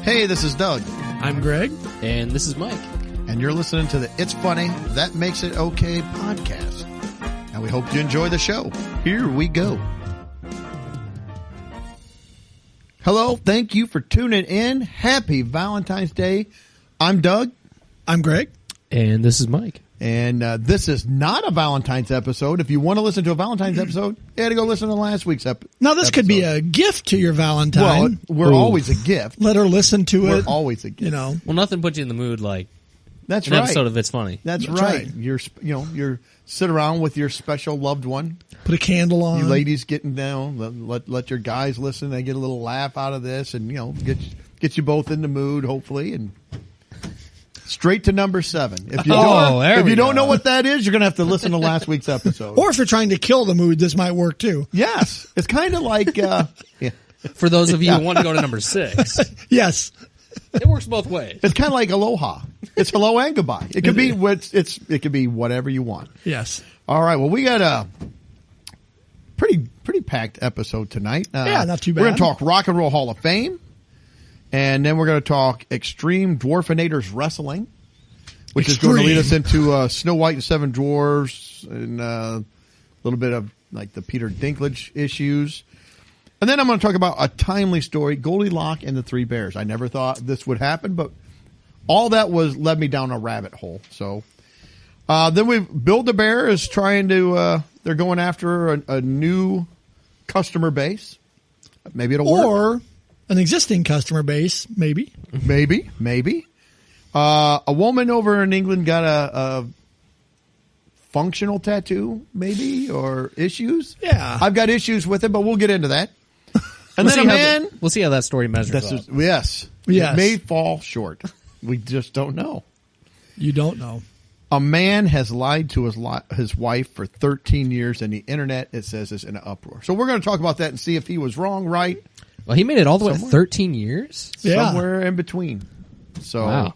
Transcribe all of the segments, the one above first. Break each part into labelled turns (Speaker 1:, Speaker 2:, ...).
Speaker 1: Hey, this is Doug.
Speaker 2: I'm Greg.
Speaker 3: And this is Mike.
Speaker 1: And you're listening to the It's Funny, That Makes It Okay podcast. And we hope you enjoy the show. Here we go. Hello, thank you for tuning in. Happy Valentine's Day. I'm Doug.
Speaker 2: I'm Greg.
Speaker 3: And this is Mike.
Speaker 1: And this is not a Valentine's episode. If you want to listen to a Valentine's episode, you had to go listen to last week's episode.
Speaker 2: Now, this could be a gift to your Valentine.
Speaker 1: Well, we're always a gift.
Speaker 2: Let her listen to it.
Speaker 1: We're always a gift.
Speaker 2: You know.
Speaker 3: Well, nothing puts you in the mood like
Speaker 1: That's
Speaker 3: an
Speaker 1: right.
Speaker 3: episode of It's Funny.
Speaker 1: That's right. You're sit around with your special loved one.
Speaker 2: Put a candle on.
Speaker 1: You ladies getting down. Let your guys listen. They get a little laugh out of this, and get you both in the mood, hopefully, and straight to number 7. If you don't know what that is, you're going to have to listen to last week's episode.
Speaker 2: Or if you're trying to kill the mood, this might work too.
Speaker 1: Yes, it's kind of like
Speaker 3: For those of you who want to go to number 6,
Speaker 2: Yes.
Speaker 3: it works both ways.
Speaker 1: it's kind of like aloha. It's hello and goodbye. It could be it could be whatever you want.
Speaker 2: Yes.
Speaker 1: All right. Well, we got a pretty packed episode tonight.
Speaker 2: Yeah, not too bad.
Speaker 1: We're going to talk Rock and Roll Hall of Fame, and then we're going to talk Extreme Dwarfanator's Wrestling, which is going to lead us into Snow White and Seven Dwarfs and a little bit of like the Peter Dinklage issues. And then I'm going to talk about a timely story, Goldilocks and the Three Bears. I never thought this would happen, but all that led me down a rabbit hole. So then Build-A-Bear is trying to they're going after a new customer base. Maybe it'll work.
Speaker 2: Or an existing customer base, maybe.
Speaker 1: Maybe. A woman over in England got a functional tattoo, maybe, or issues.
Speaker 2: Yeah.
Speaker 1: I've got issues with it, but we'll get into that. And then
Speaker 3: we'll see how that story measures up.
Speaker 1: Yes.
Speaker 2: Yes.
Speaker 1: It may fall short. We just don't know.
Speaker 2: You don't know.
Speaker 1: A man has lied to his wife for 13 years, and the internet, it says, is in an uproar. So we're going to talk about that and see if he was wrong, right?
Speaker 3: Well, he made it all the way 13 years?
Speaker 2: Yeah.
Speaker 1: Somewhere in between. So,
Speaker 3: wow.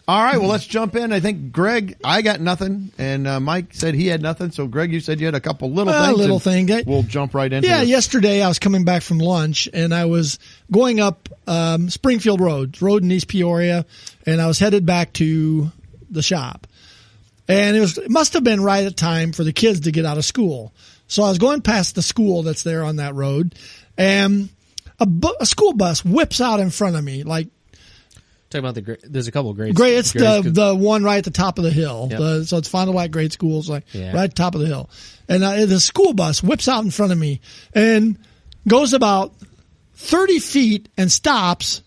Speaker 1: All right, well, let's jump in. I think, Greg, I got nothing, and Mike said he had nothing. So, Greg, you said you had a couple little things. We'll jump right into it.
Speaker 2: Yesterday I was coming back from lunch, and I was going up Springfield Road in East Peoria, and I was headed back to the shop. And it must have been right at time for the kids to get out of school. So I was going past the school that's there on that road, and a school bus whips out in front of me, like,
Speaker 3: talking about there's a couple of grades.
Speaker 2: It's the one right at the top of the hill.
Speaker 3: Yep.
Speaker 2: So it's Fond du Lac Grade Schools, right at the top of the hill. And the school bus whips out in front of me and goes about 30 feet and stops,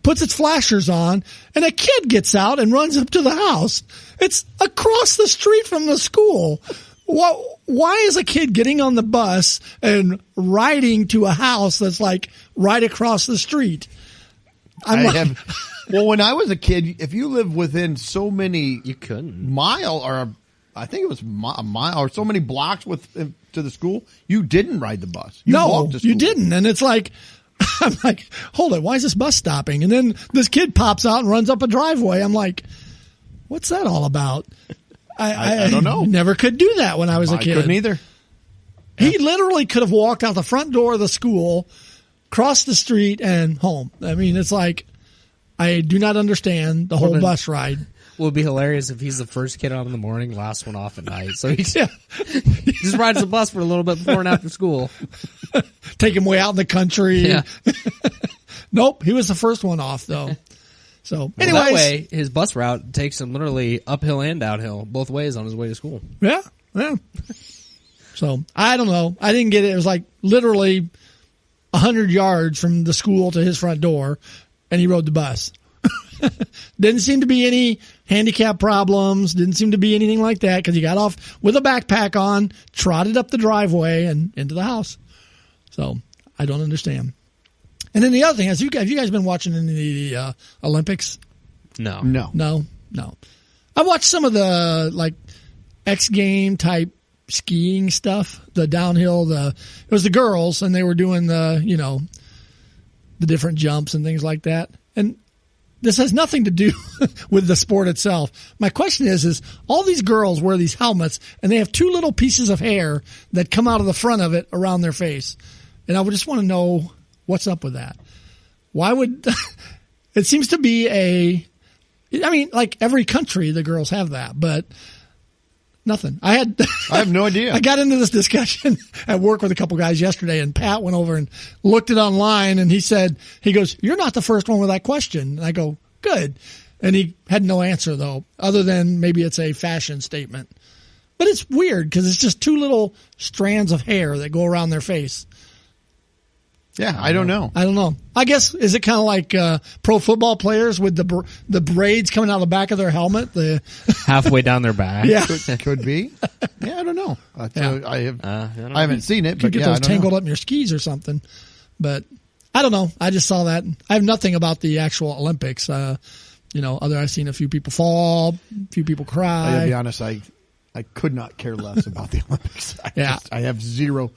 Speaker 2: puts its flashers on, and a kid gets out and runs up to the house. It's across the street from the school. Why is a kid getting on the bus and riding to a house that's like right across the street?
Speaker 1: Well, when I was a kid, if you lived within so many mile, or I think it was a mile, or so many blocks to the school, you didn't ride the bus. You walked to school.
Speaker 2: You didn't. And it's like, I'm like, hold it, why is this bus stopping? And then this kid pops out and runs up a driveway. I'm like, what's that all about?
Speaker 1: I don't know.
Speaker 2: Never could do that when I was a kid.
Speaker 1: I couldn't either.
Speaker 2: He literally could have walked out the front door of the school, crossed the street, and home. I mean, it's like, I do not understand the whole bus ride.
Speaker 3: Well, it'd be hilarious if he's the first kid out in the morning, last one off at night. So he just rides the bus for a little bit before and after school.
Speaker 2: Take him way out in the country.
Speaker 3: Yeah.
Speaker 2: Nope, he was the first one off, though. So, anyways.
Speaker 3: That way, his bus route takes him literally uphill and downhill, both ways on his way to school.
Speaker 2: Yeah. So, I don't know. I didn't get it. It was like literally 100 yards from the school to his front door, and he rode the bus. Didn't seem to be any handicap problems. Didn't seem to be anything like that because he got off with a backpack on, trotted up the driveway, and into the house. So, I don't understand. And then the other thing is, have you guys been watching any of the Olympics?
Speaker 3: No.
Speaker 2: I watched some of the like X Game type skiing stuff, the downhill. It was the girls, and they were doing the different jumps and things like that. And this has nothing to do with the sport itself. My question is all these girls wear these helmets, and they have two little pieces of hair that come out of the front of it around their face. And I would just want to know what's up with that. Why would It seems to be like every country, the girls have that, but nothing. I
Speaker 1: have no idea.
Speaker 2: I got into this discussion at work with a couple guys yesterday, and Pat went over and looked it online, and he goes, "You're not the first one with that question." And I go, "Good." And he had no answer, though, other than maybe it's a fashion statement. But it's weird because it's just two little strands of hair that go around their face.
Speaker 1: Yeah, I don't know.
Speaker 2: I guess, is it kind of like pro football players with the braids coming out the back of their helmet?
Speaker 3: Halfway down their back.
Speaker 2: Yeah.
Speaker 1: Could be. Yeah, I don't know.
Speaker 2: Yeah.
Speaker 1: I haven't seen it, but
Speaker 2: you get those tangled up in your skis or something. But I don't know. I just saw that. I have nothing about the actual Olympics. I've seen a few people fall, a few people cry.
Speaker 1: I gotta be honest, I could not care less about the Olympics. I have zero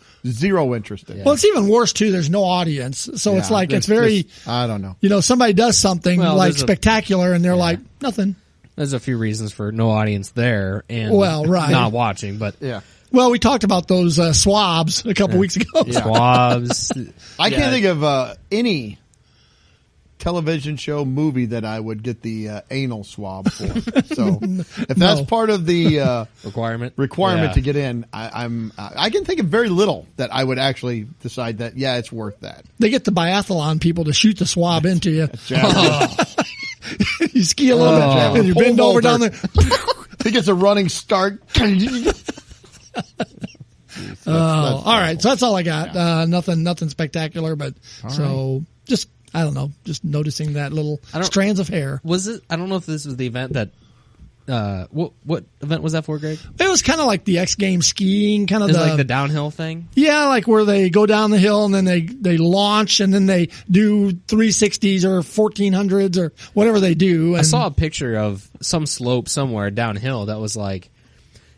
Speaker 1: interest in it.
Speaker 2: Well, it's even worse too. There's no audience, so it's like it's very.
Speaker 1: I don't know.
Speaker 2: Somebody does something spectacular, and they're like nothing.
Speaker 3: There's a few reasons for no audience there and not watching, but
Speaker 1: yeah.
Speaker 2: Well, we talked about those swabs a couple weeks ago.
Speaker 3: Yeah. Swabs.
Speaker 1: I can't think of any television show movie that I would get the anal swab for. So if that's part of the requirement to get in, I can think of very little that I would actually decide that it's worth that.
Speaker 2: They get the biathlon people to shoot the swab into you. You ski a little bit and you bend over down there.
Speaker 1: He gets a running start.
Speaker 2: All right. So that's all I got. Yeah. Nothing spectacular, but just. I don't know, just noticing that little strands of hair.
Speaker 3: Was it? I don't know if this was the event that. What event was that for, Greg?
Speaker 2: It was kind of like the X Games skiing, kind of
Speaker 3: like the downhill thing.
Speaker 2: Yeah, like where they go down the hill and then they launch and then they do 360s or 1400s or whatever they do. And
Speaker 3: I saw a picture of some slope somewhere downhill that was like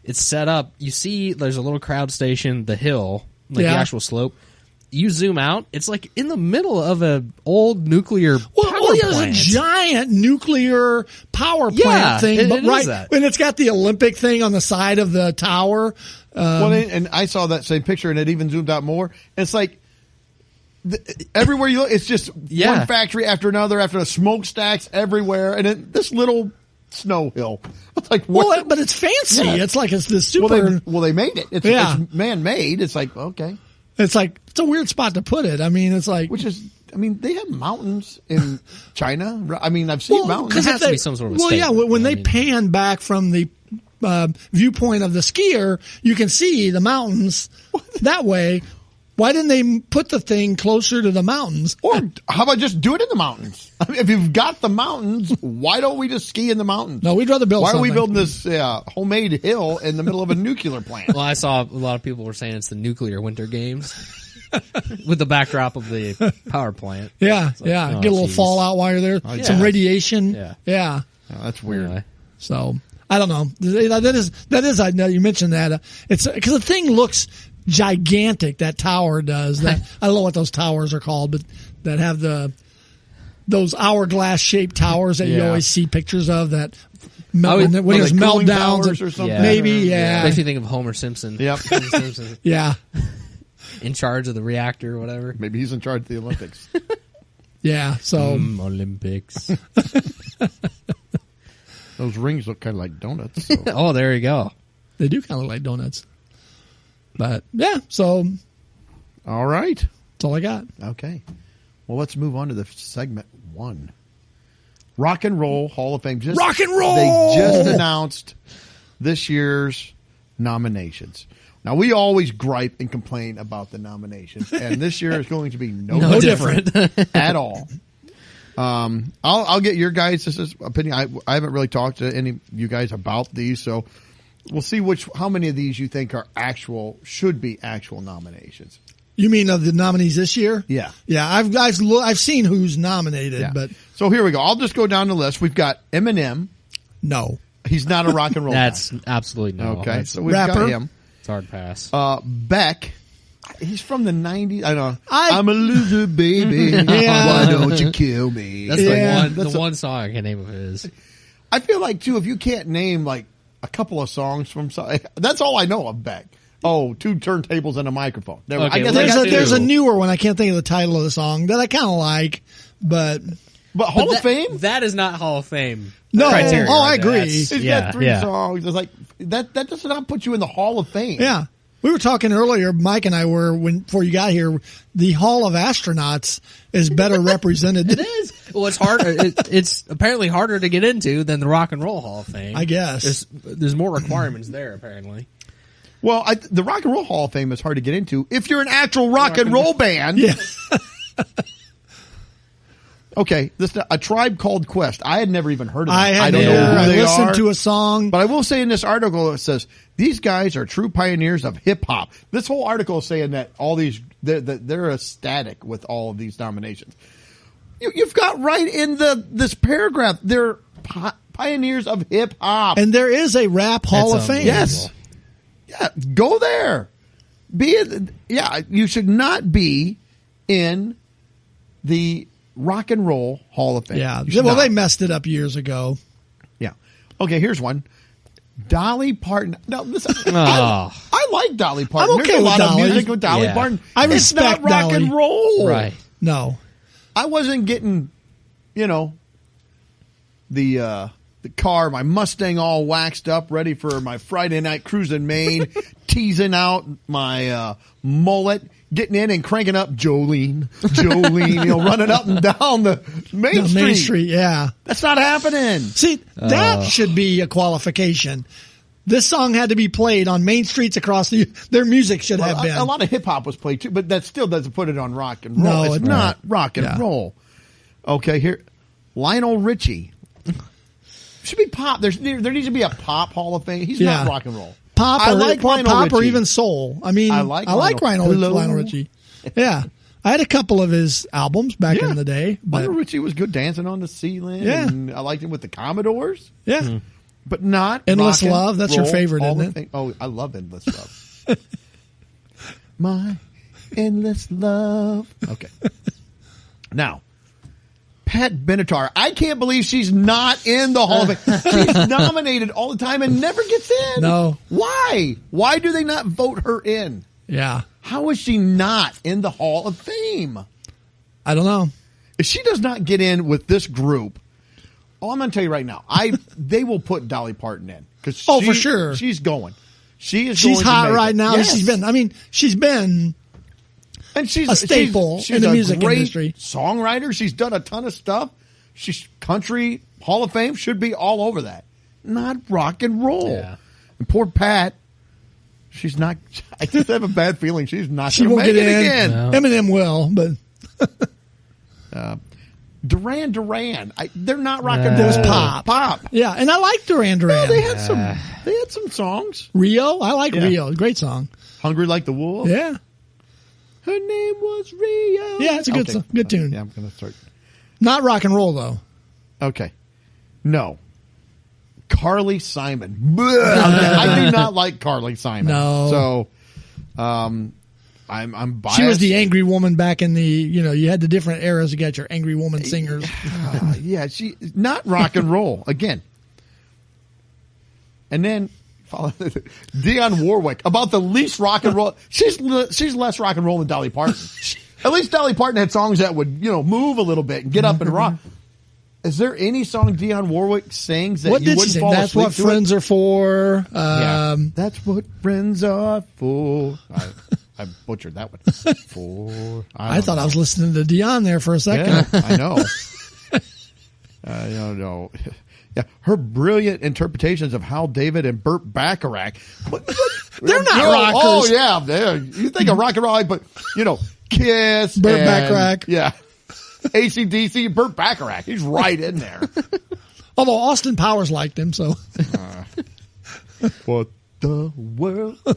Speaker 3: it's set up. You see, there's a little crowd station, the hill, the actual slope. You zoom out, it's like in the middle of an old nuclear power plant.
Speaker 2: There's a giant nuclear power plant thing, but and it's got the Olympic thing on the side of the tower.
Speaker 1: And I saw that same picture, and it even zoomed out more. And it's like everywhere you look, it's just one factory after another, after the smokestacks everywhere, and this little snow hill. It's like,
Speaker 2: but it's fancy. Yeah. It's like it's this super.
Speaker 1: They made it. It's man-made. It's like okay.
Speaker 2: It's like, it's a weird spot to put it. I mean, it's like.
Speaker 1: They have mountains in China. I mean, I've seen mountains.
Speaker 3: There has to be some sort of statement.
Speaker 2: When they pan back from the viewpoint of the skier, you can see the mountains that way. Why didn't they put the thing closer to the mountains?
Speaker 1: Or how about just do it in the mountains? I mean, if you've got the mountains, why don't we just ski in the mountains?
Speaker 2: No, we'd rather build something.
Speaker 1: Why are we building this homemade hill in the middle of a nuclear plant?
Speaker 3: Well, I saw a lot of people were saying it's the nuclear winter games with the backdrop of the power plant.
Speaker 2: Yeah, get a little fallout while you're there. Some radiation. Yeah.
Speaker 1: Oh, that's weird.
Speaker 3: Anyway.
Speaker 2: So, I don't know. That is, I know you mentioned that. It's because the thing looks gigantic. That tower does. I don't know what those towers are called, but that have those hourglass shaped towers that you always see pictures of that when there's meltdowns
Speaker 1: or something.
Speaker 2: Maybe
Speaker 3: makes me think of Homer Simpson.
Speaker 1: Yep.
Speaker 3: Homer Simpson.
Speaker 2: Yeah.
Speaker 3: In charge of the reactor or whatever.
Speaker 1: Maybe he's in charge of the Olympics.
Speaker 2: Yeah. So
Speaker 3: Olympics.
Speaker 1: Those rings look kind of like donuts. So.
Speaker 3: Oh, there you go.
Speaker 2: They do kind of look like donuts. But yeah, so
Speaker 1: all right.
Speaker 2: That's all I got.
Speaker 1: Okay. Well, let's move on to the segment 1. Rock and Roll Hall of Fame.
Speaker 2: Rock and Roll!
Speaker 1: They just announced this year's nominations. Now, we always gripe and complain about the nominations, and this year is going to be no different at all. I'll get your guys' opinion. I haven't really talked to any of you guys about these, so we'll see how many of these you think are should be actual nominations.
Speaker 2: You mean of the nominees this year?
Speaker 1: Yeah.
Speaker 2: Yeah, I've seen who's nominated, but
Speaker 1: so here we go. I'll just go down the list. We've got Eminem.
Speaker 2: No.
Speaker 1: He's not a rock and roll
Speaker 3: That's
Speaker 1: guy.
Speaker 3: absolutely no.
Speaker 1: Okay. So we've
Speaker 2: rapper.
Speaker 1: got him.
Speaker 3: It's hard pass.
Speaker 1: Beck. He's from the 90s. I know. I'm a loser, baby. Why don't you kill me?
Speaker 3: That's the one song I can name of his.
Speaker 1: I feel like, too, if you can't name, like, a couple of songs from that's all I know of Beck. Oh, 2 turntables and a microphone.
Speaker 2: I guess there's a newer one. I can't think of the title of the song that I kind of like, but
Speaker 1: But Hall of Fame?
Speaker 3: That is not Hall of Fame.
Speaker 2: No.
Speaker 3: Criteria.
Speaker 2: Oh, I agree.
Speaker 1: He's got 3 songs. It's like that does not put you in the Hall of Fame.
Speaker 2: Yeah. We were talking earlier, Mike and I were, before you got here, the Hall of Astronauts is better represented.
Speaker 3: It is. Well, it's harder. It's apparently harder to get into than the Rock and Roll Hall of Fame.
Speaker 2: I guess.
Speaker 3: There's more requirements there, apparently.
Speaker 1: Well, the Rock and Roll Hall of Fame is hard to get into if you're an actual rock and roll band.
Speaker 2: Yeah.
Speaker 1: Okay, A Tribe Called Quest. I had never even heard of them.
Speaker 2: I
Speaker 1: don't know who they
Speaker 2: listened
Speaker 1: are.
Speaker 2: to a song.
Speaker 1: But I will say in this article, it says, these guys are true pioneers of hip-hop. This whole article is saying that all these, they're ecstatic with all of these nominations. You've got right in this paragraph, they're pioneers of hip-hop.
Speaker 2: And there is a Rap Hall of Fame.
Speaker 1: Yes. Yeah, go there. You should not be in the Rock and Roll Hall of Fame.
Speaker 2: Yeah. Well, they messed it up years ago.
Speaker 1: Yeah. Okay, here's one. Dolly Parton. Now, listen,
Speaker 3: Oh.
Speaker 1: I like Dolly Parton.
Speaker 2: I'm okay
Speaker 1: There's a
Speaker 2: with
Speaker 1: lot
Speaker 2: Dolly.
Speaker 1: of music with Dolly
Speaker 3: Yeah.
Speaker 1: Parton.
Speaker 2: I
Speaker 1: It's
Speaker 2: respect
Speaker 1: not rock
Speaker 2: Dolly.
Speaker 1: and roll.
Speaker 3: Right.
Speaker 2: No.
Speaker 1: I wasn't getting, the car, my Mustang all waxed up, ready for my Friday night cruise in Maine, teasing out my mullet, getting in and cranking up Jolene, running up and down the Main Street.
Speaker 2: Main Street, yeah.
Speaker 1: That's not happening.
Speaker 2: See, that should be a qualification. This song had to be played on main streets across their music should have been.
Speaker 1: A lot of hip hop was played too, but that still doesn't put it on rock and roll.
Speaker 2: No,
Speaker 1: it's not rock and roll. Okay, here, Lionel Richie. Should be pop. There needs to be a pop Hall of Fame. He's not rock and roll.
Speaker 2: Pop,
Speaker 1: I like Lionel
Speaker 2: pop or
Speaker 1: Richie.
Speaker 2: even soul. I mean, I like Lionel Richie. Yeah. I had a couple of his albums back in the day. But
Speaker 1: Lionel Richie was good dancing on the ceiling.
Speaker 2: Yeah.
Speaker 1: And I liked him with the Commodores.
Speaker 2: Yeah.
Speaker 1: But not
Speaker 2: Endless
Speaker 1: rock and
Speaker 2: Love. That's your
Speaker 1: roll
Speaker 2: favorite,
Speaker 1: Hall
Speaker 2: isn't
Speaker 1: of
Speaker 2: it?
Speaker 1: Fame. Oh, I love Endless Love. My endless love. Okay. Now, Pat Benatar. I can't believe she's not in the Hall of Fame. She's nominated all the time and never gets in.
Speaker 2: No.
Speaker 1: Why? Why do they not vote her in?
Speaker 2: Yeah.
Speaker 1: How is she not in the Hall of Fame?
Speaker 2: I don't know.
Speaker 1: If she does not get in with this group, I'm going to tell you right now, they will put Dolly Parton in because
Speaker 2: for sure
Speaker 1: she's going. She's
Speaker 2: hot right now.
Speaker 1: Yes.
Speaker 2: She's been
Speaker 1: and she's
Speaker 2: a staple
Speaker 1: she's
Speaker 2: in the
Speaker 1: a
Speaker 2: music
Speaker 1: great
Speaker 2: industry.
Speaker 1: Songwriter. She's done a ton of stuff. She's country Hall of Fame should be all over that. Not rock and roll.
Speaker 3: Yeah.
Speaker 1: And poor Pat, she's not. I just have a bad feeling she's not
Speaker 2: She
Speaker 1: going to
Speaker 2: won't
Speaker 1: make
Speaker 2: get
Speaker 1: it
Speaker 2: in.
Speaker 1: again.
Speaker 3: No.
Speaker 2: Eminem will, but
Speaker 1: Duran. They're not rock and
Speaker 2: It was
Speaker 1: roll.
Speaker 2: pop. Yeah, and I like Duran
Speaker 1: No,
Speaker 2: Duran.
Speaker 1: they had some songs.
Speaker 2: Rio, I like
Speaker 1: Yeah.
Speaker 2: Rio. Great song.
Speaker 1: Hungry Like the Wolf.
Speaker 2: Yeah.
Speaker 1: Her name was Rio.
Speaker 2: Yeah, it's a good song. Good tune.
Speaker 1: Yeah, I'm going to start.
Speaker 2: Not rock and roll though.
Speaker 1: Okay. No. Carly Simon. I do not like Carly Simon.
Speaker 2: No.
Speaker 1: So, I'm biased.
Speaker 2: She was the angry woman back in the, you had the different eras to get your angry woman singers.
Speaker 1: Yeah, she not rock and roll again. And then Dionne Warwick about the least rock and roll. She's less rock and roll than Dolly Parton. At least Dolly Parton had songs that would move a little bit and get up and rock. Is there any song Dionne Warwick sings that
Speaker 2: What
Speaker 1: you
Speaker 2: did she
Speaker 1: wouldn't
Speaker 2: sing?
Speaker 1: fall
Speaker 2: That's
Speaker 1: asleep
Speaker 2: what
Speaker 1: to
Speaker 2: friends are for.
Speaker 1: Yeah. That's what friends are for. I butchered that one.
Speaker 2: I thought I was listening to Dionne there for a second.
Speaker 1: Yeah, I know. No. Yeah, her brilliant interpretations of Hal David and Burt Bacharach.
Speaker 2: They're not rockers.
Speaker 1: Oh yeah, you think of rock and roll, but Kiss,
Speaker 2: Burt Bacharach.
Speaker 1: Yeah, AC/DC, Burt Bacharach. He's right in there.
Speaker 2: Although Austin Powers liked him, so.
Speaker 1: What the world? Oh,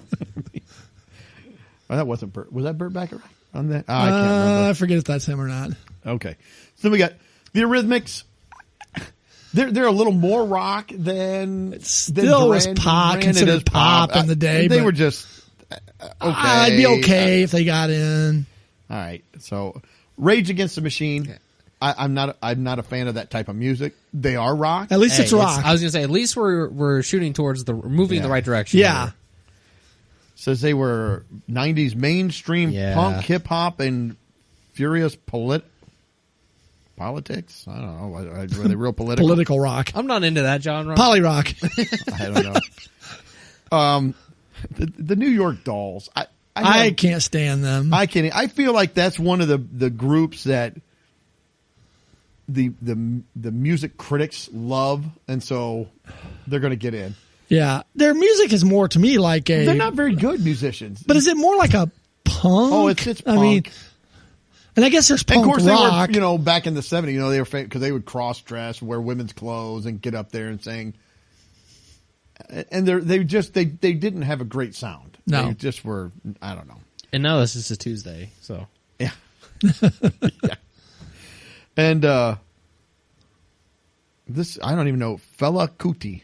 Speaker 1: that wasn't Burt. Was that Burt Bacharach on that? I can't remember.
Speaker 2: I forget if that's him or not.
Speaker 1: Okay, so we got the Eurythmics. They're a little more rock than
Speaker 2: Still was pop, considered pop in the day.
Speaker 1: They
Speaker 2: but
Speaker 1: were just okay.
Speaker 2: I'd be okay if they got in.
Speaker 1: All right, so Rage Against the Machine. I'm not a fan of that type of music. They are rock.
Speaker 2: At least it's rock.
Speaker 3: I was gonna say at least we're shooting towards moving in the right direction.
Speaker 2: Yeah.
Speaker 3: Here.
Speaker 1: Says they were 90s mainstream punk, hip hop, and furious politics. I don't know. Are they real political?
Speaker 2: Political rock.
Speaker 3: I'm not into that genre.
Speaker 2: Poly rock.
Speaker 1: I don't know. The New York Dolls.
Speaker 2: I can't stand them.
Speaker 1: I can't. I feel like that's one of the groups that the music critics love, and so they're going to get in.
Speaker 2: Yeah, their music is more to me like a.
Speaker 1: They're not very good musicians,
Speaker 2: but is it more like a punk?
Speaker 1: Oh, it's punk.
Speaker 2: I mean, and I guess there's punk
Speaker 1: and of course
Speaker 2: rock.
Speaker 1: They were, back in the 70s, they were famous because they would cross dress, wear women's clothes, and get up there and sing. And they didn't have a great sound.
Speaker 2: No,
Speaker 1: they just were. I don't know.
Speaker 3: And now this is a Tuesday, so
Speaker 1: yeah. Yeah. And this, I don't even know, Fela Kuti.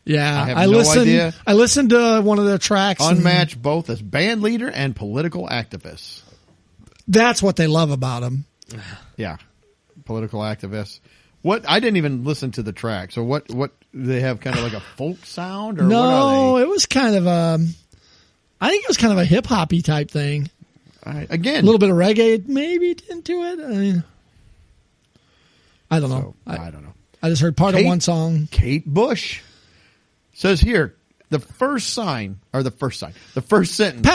Speaker 2: Yeah,
Speaker 1: I have no idea.
Speaker 2: I listened to one of their tracks.
Speaker 1: Unmatched both as band leader and political activist.
Speaker 2: That's what they love about him.
Speaker 1: Yeah, political activist. What? I didn't even listen to the track. So what? Do they have kind of like a folk sound, or
Speaker 2: no?
Speaker 1: What are they?
Speaker 2: It was kind of I think it was kind of a hip hoppy type thing.
Speaker 1: Again,
Speaker 2: a little bit of reggae maybe into it. I mean, I don't know.
Speaker 1: I don't know.
Speaker 2: I just heard part of one song.
Speaker 1: Kate Bush says here the first sentence.
Speaker 2: Pat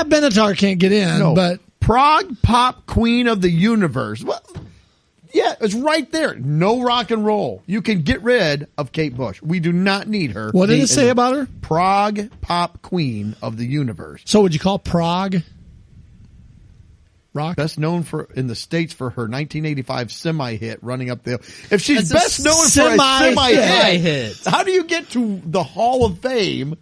Speaker 2: Benatar can't get in, but
Speaker 1: prog pop queen of the universe. Well, yeah, it's right there. No rock and roll. You can get rid of Kate Bush. We do not need her.
Speaker 2: What did it say about her?
Speaker 1: Prog pop queen of the universe.
Speaker 2: So would you call prog rock?
Speaker 1: Best known in the States for her 1985 semi-hit, Running Up the Hill. If she's best known for a semi-hit, how do you get to the Hall of Fame?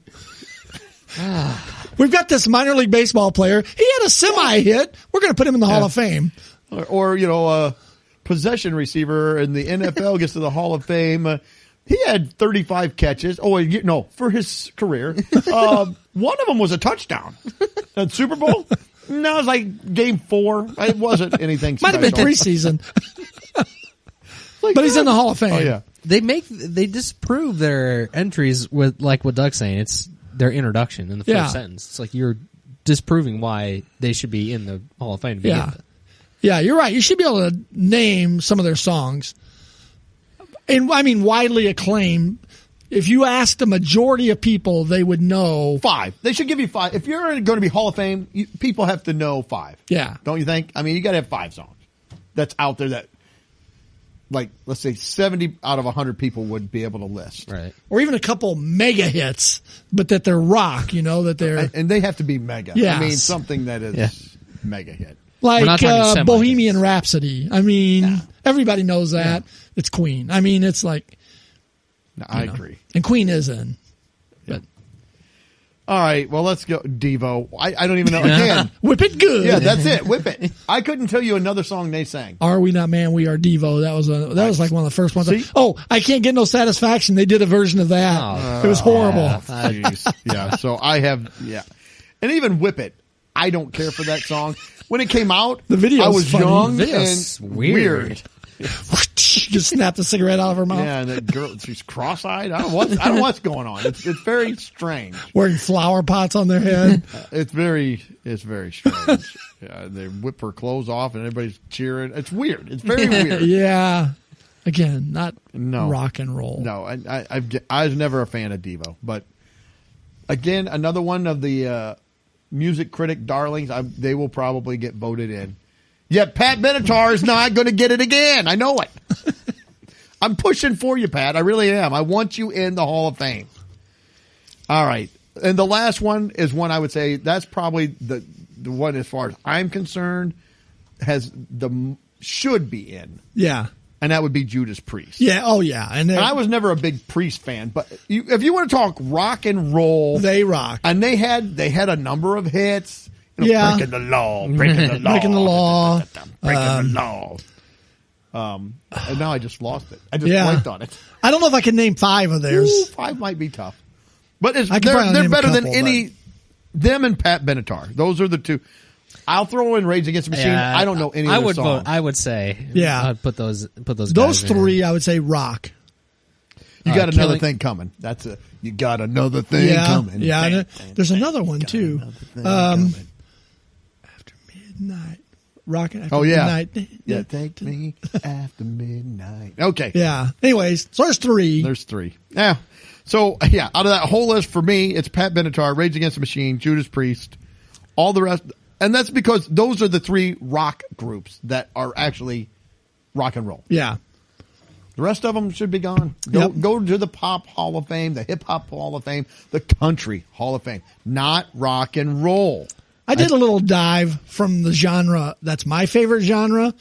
Speaker 2: We've got this minor league baseball player. He had a semi-hit. We're going to put him in the Hall of Fame.
Speaker 1: Or possession receiver in the NFL gets to the Hall of Fame. He had 35 catches. For his career. One of them was a touchdown. At Super Bowl? No, it was like game 4. It wasn't anything special.
Speaker 2: Might have been preseason. But he's in the Hall of Fame.
Speaker 1: Oh, yeah.
Speaker 3: They disprove their entries with, like what Doug's saying. It's their introduction in the first sentence. It's like you're disproving why they should be in the Hall of Fame to begin with.
Speaker 2: Yeah, you're right. You should be able to name some of their songs. And I mean, widely acclaimed. If you asked a majority of people, they would know
Speaker 1: 5. They should give you 5. If you're going to be Hall of Fame, people have to know 5.
Speaker 2: Yeah.
Speaker 1: Don't you think? I mean, you got to have 5 songs that's out there that, like, let's say 70 out of 100 people would be able to list.
Speaker 3: Right.
Speaker 2: Or even a couple mega hits, but that they're rock, that they're...
Speaker 1: And they have to be mega.
Speaker 2: Yes.
Speaker 1: I mean, something that is mega hit.
Speaker 2: Like Bohemian Rhapsody. I mean, everybody knows that. Yeah. It's Queen. I mean, it's like...
Speaker 1: No, I agree.
Speaker 2: And Queen is in. But.
Speaker 1: All right, well, let's go. Devo. I don't even know. Again.
Speaker 2: Whip it good.
Speaker 1: Yeah, that's it. Whip it. I couldn't tell you another song they sang.
Speaker 2: Are We Not Man, We Are Devo. That was like one of the first ones.
Speaker 1: See?
Speaker 2: Oh, I Can't Get No Satisfaction. They did a version of that. It was horrible.
Speaker 1: Yeah, so I have, And even Whip It. I don't care for that song. When it came out,
Speaker 2: the video
Speaker 1: I was
Speaker 2: funny.
Speaker 1: young
Speaker 3: and weird.
Speaker 2: Just snapped the cigarette out of her mouth.
Speaker 1: Yeah, and that girl, she's cross-eyed. I don't know what's going on. It's very strange.
Speaker 2: Wearing flower pots on their head.
Speaker 1: It's very strange. They whip her clothes off and everybody's cheering. It's weird. It's very weird.
Speaker 2: Yeah. Again, not rock and roll.
Speaker 1: No, I was never a fan of Devo. But again, another one of the music critic darlings. They will probably get voted in. Yet Pat Benatar is not going to get it again. I know it. I'm pushing for you, Pat. I really am. I want you in the Hall of Fame. All right. And the last one is one I would say that's probably the one, as far as I'm concerned, should be in.
Speaker 2: Yeah.
Speaker 1: And that would be Judas Priest.
Speaker 2: Yeah. Oh, yeah. And
Speaker 1: I was never a big Priest fan, but if you want to talk rock and roll,
Speaker 2: they rock.
Speaker 1: And they had a number of hits. Breaking the law.
Speaker 2: Breaking the law.
Speaker 1: And now I just lost it. I just blanked on it.
Speaker 2: I don't know if I can name 5 of theirs.
Speaker 1: Ooh, 5 might be tough. But they're better than any. Them and Pat Benatar. Those are the 2. I'll throw in Rage Against the Machine. I don't know any of their songs.
Speaker 3: I would say.
Speaker 2: Yeah.
Speaker 3: I'd put those
Speaker 2: Those 3, I would say rock.
Speaker 1: You got another thing coming. You got another thing coming.
Speaker 2: Yeah. There's another one too. After Midnight. rocking after
Speaker 1: Oh, yeah.
Speaker 2: midnight.
Speaker 1: Yeah, take me after midnight. Okay.
Speaker 2: Yeah. Anyways, so there's three.
Speaker 1: There's three. Yeah. So, yeah, out of that whole list, for me, it's Pat Benatar, Rage Against the Machine, Judas Priest, all the rest. And that's because those are the three rock groups that are actually rock and roll.
Speaker 2: Yeah.
Speaker 1: The rest of them should be gone. Go to the Pop Hall of Fame, the Hip Hop Hall of Fame, the Country Hall of Fame, not rock and roll.
Speaker 2: I did a little dive from the genre that's my favorite genre,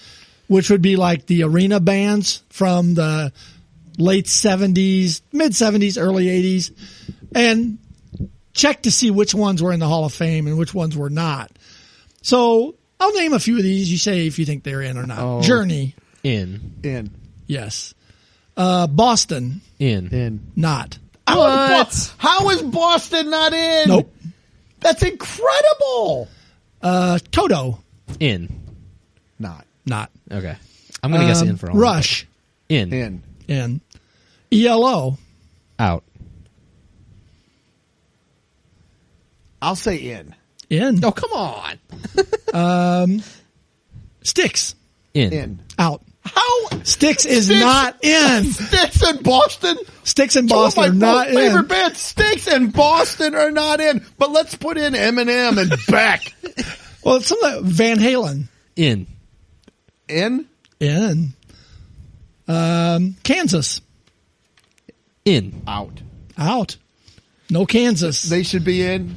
Speaker 2: which would be like the arena bands from the late 70s, mid 70s, early 80s, and check to see which ones were in the Hall of Fame and which ones were not. So I'll name a few of these. You say if you think they're in or not.
Speaker 3: Oh.
Speaker 2: Journey.
Speaker 1: In.
Speaker 2: Yes. Boston.
Speaker 3: In.
Speaker 2: Not.
Speaker 1: How is Boston not in?
Speaker 2: Nope.
Speaker 1: That's incredible.
Speaker 2: Toto.
Speaker 3: In.
Speaker 1: Not.
Speaker 3: Okay. I'm going to guess in for all.
Speaker 2: Rush.
Speaker 3: In.
Speaker 2: In. ELO.
Speaker 3: Out.
Speaker 1: I'll say in.
Speaker 2: In.
Speaker 3: Oh, come on.
Speaker 2: Styx.
Speaker 3: In.
Speaker 2: Out.
Speaker 1: How?
Speaker 2: Styx is not in.
Speaker 1: Styx in Boston?
Speaker 2: Styx and Boston are not in.
Speaker 1: Favorite band, Styx and Boston are not in. But let's put in Eminem and Beck.
Speaker 2: Well, some of the Van Halen.
Speaker 3: In.
Speaker 1: In?
Speaker 2: In. Kansas.
Speaker 3: In.
Speaker 1: Out.
Speaker 2: Out. No Kansas.
Speaker 1: They should be in.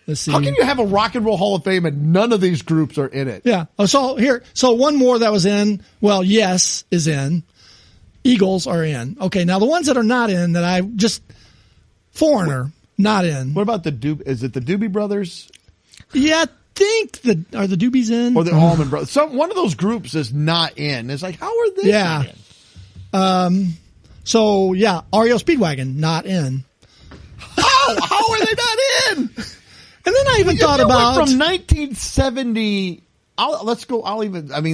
Speaker 2: Let's see.
Speaker 1: How can you have a Rock and Roll Hall of Fame and none of these groups are in it?
Speaker 2: Yeah. Oh, so one more that was in. Well, Yes is in. Eagles are in. Okay. Now the ones that are not in that I just Foreigner not in.
Speaker 1: What about is it the Doobie Brothers?
Speaker 2: Yeah, I think are the Doobies in
Speaker 1: or the Allman Brothers? One of those groups is not in. It's like, how are they?
Speaker 2: Yeah. In? So yeah, REO Speedwagon not in.
Speaker 1: How are they not in?
Speaker 2: And then I even thought about
Speaker 1: from 1970.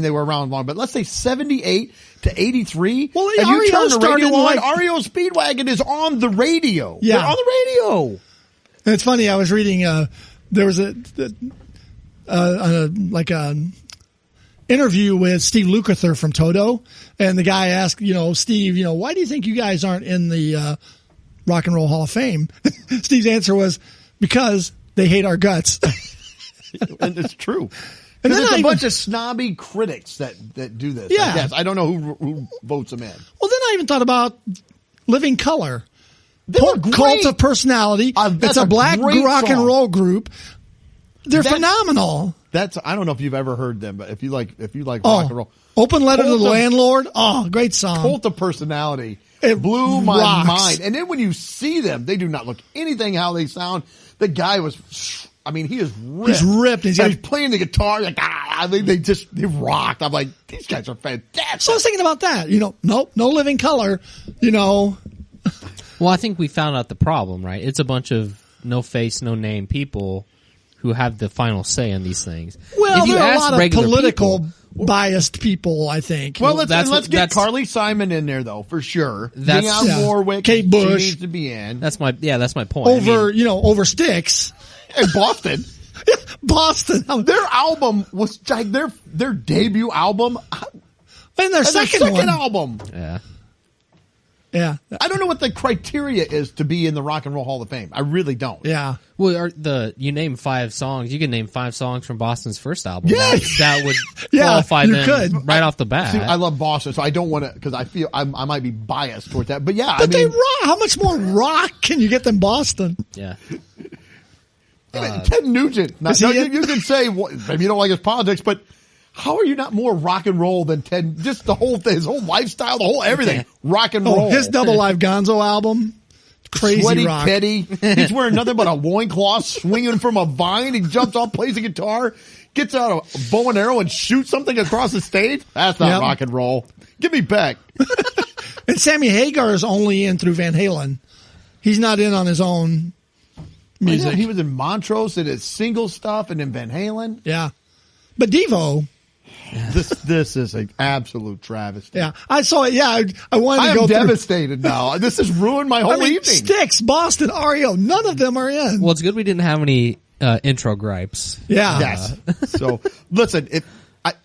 Speaker 1: They were around long, but let's say 78 to 83.
Speaker 2: Well,
Speaker 1: and you turn the radio on.
Speaker 2: like,
Speaker 1: REO Speedwagon is on the radio.
Speaker 2: Yeah,
Speaker 1: they're on the radio.
Speaker 2: And it's funny. I was reading. There was a interview with Steve Lukather from Toto, and the guy asked, Steve, why do you think you guys aren't in the Rock and Roll Hall of Fame? Steve's answer was because they hate our guts.
Speaker 1: And it's true.
Speaker 2: And
Speaker 1: then
Speaker 2: there's
Speaker 1: a bunch of snobby critics that do this.
Speaker 2: Yeah.
Speaker 1: I guess. I don't know who votes them in.
Speaker 2: Well, then I even thought about Living Color.
Speaker 1: Cult
Speaker 2: of Personality. It's a black rock and roll group. They're phenomenal.
Speaker 1: I don't know if you've ever heard them, but if you like rock and roll.
Speaker 2: Open Letter to the Landlord. Oh, great song.
Speaker 1: Cult of Personality.
Speaker 2: It
Speaker 1: blew my
Speaker 2: rocks.
Speaker 1: mind. And then when you see them, they do not look anything how they sound. The guy was, he is ripped.
Speaker 2: He's ripped.
Speaker 1: He's playing the guitar. They rocked. I'm like, these guys are fantastic.
Speaker 2: So I was thinking about that. Nope, no Living Color.
Speaker 3: Well, I think we found out the problem, right? It's a bunch of no face, no name people who have the final say on these things.
Speaker 2: Well,
Speaker 3: if you
Speaker 2: there are a
Speaker 3: ask
Speaker 2: lot of political
Speaker 3: people,
Speaker 2: biased people, I think.
Speaker 1: Well, let's get Carly Simon in there though, for sure.
Speaker 3: Dionne
Speaker 1: Warwick,
Speaker 2: Kate Bush
Speaker 1: she needs to be in.
Speaker 3: That's my point.
Speaker 2: Over Styx.
Speaker 1: And Boston.
Speaker 2: Boston.
Speaker 1: Their album was their debut album.
Speaker 2: And their second
Speaker 1: album.
Speaker 3: Yeah.
Speaker 2: Yeah.
Speaker 1: I don't know what the criteria is to be in the Rock and Roll Hall of Fame. I really don't.
Speaker 2: Yeah.
Speaker 3: Well, you name 5 songs. You can name 5 songs from Boston's first album.
Speaker 1: Yes!
Speaker 3: That would qualify them right off the bat.
Speaker 1: See, I love Boston, so I don't want to, because I feel I might be biased towards that. But yeah,
Speaker 2: they rock. How much more rock can you get than Boston?
Speaker 3: Yeah.
Speaker 1: Ted Nugent. You can say maybe you don't like his politics, but how are you not more rock and roll than Ted? Just the whole thing, his whole lifestyle, the whole everything, rock and roll.
Speaker 2: His Double Live Gonzo album, crazy
Speaker 1: Sweaty
Speaker 2: rock.
Speaker 1: Petty. He's wearing nothing but a loincloth, swinging from a vine. He jumps off, plays a guitar, gets out a bow and arrow and shoots something across the stage. That's not rock and roll. Give me back.
Speaker 2: And Sammy Hagar is only in through Van Halen. He's not in on his own music.
Speaker 1: He was in Montrose and his single stuff, and in Van Halen.
Speaker 2: Yeah, but Devo.
Speaker 1: This is an absolute travesty.
Speaker 2: Yeah, I saw it. Yeah, I wanted to go.
Speaker 1: I'm devastated now. This has ruined my whole evening.
Speaker 2: Styx, Boston, REO, none of them are in.
Speaker 3: Well, it's good we didn't have any intro gripes.
Speaker 2: Yeah.
Speaker 1: Yes. So listen,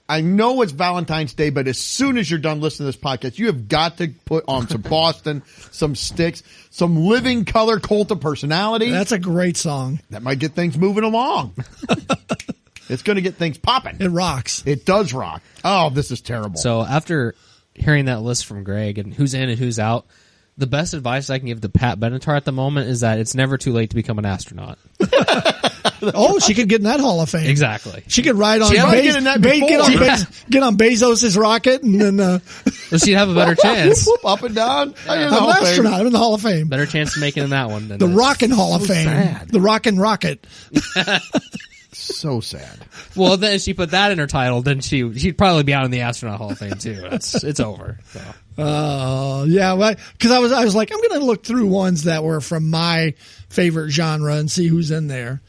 Speaker 1: I know it's Valentine's Day, but as soon as you're done listening to this podcast, you have got to put on some Boston, some Styx, some Living Color Cult of Personality.
Speaker 2: That's a great song.
Speaker 1: That might get things moving along. It's going to get things popping.
Speaker 2: It rocks.
Speaker 1: It does rock. Oh, this is terrible.
Speaker 3: So after hearing that list from Greg and who's in and who's out, the best advice I can give to Pat Benatar at the moment is that it's never too late to become an astronaut.
Speaker 2: Oh, she could get in that Hall of Fame.
Speaker 3: Exactly.
Speaker 2: She could ride on
Speaker 1: She might get in that before.
Speaker 2: get on Bezos' rocket and then
Speaker 3: So she'd have a better chance.
Speaker 1: Whoop, up and down.
Speaker 2: I'm an astronaut. I'm in the Hall of Fame.
Speaker 3: Better chance of making in that one than
Speaker 2: The
Speaker 3: this.
Speaker 2: Rockin' Hall of Fame.
Speaker 1: sad.
Speaker 2: The Rockin' Rocket.
Speaker 1: So sad.
Speaker 3: Well, then if she put that in her title, then she'd probably be out in the Astronaut Hall of Fame too. It's over. So.
Speaker 2: Yeah, because I was like, I'm going to look through ones that were from my favorite genre and see who's in there.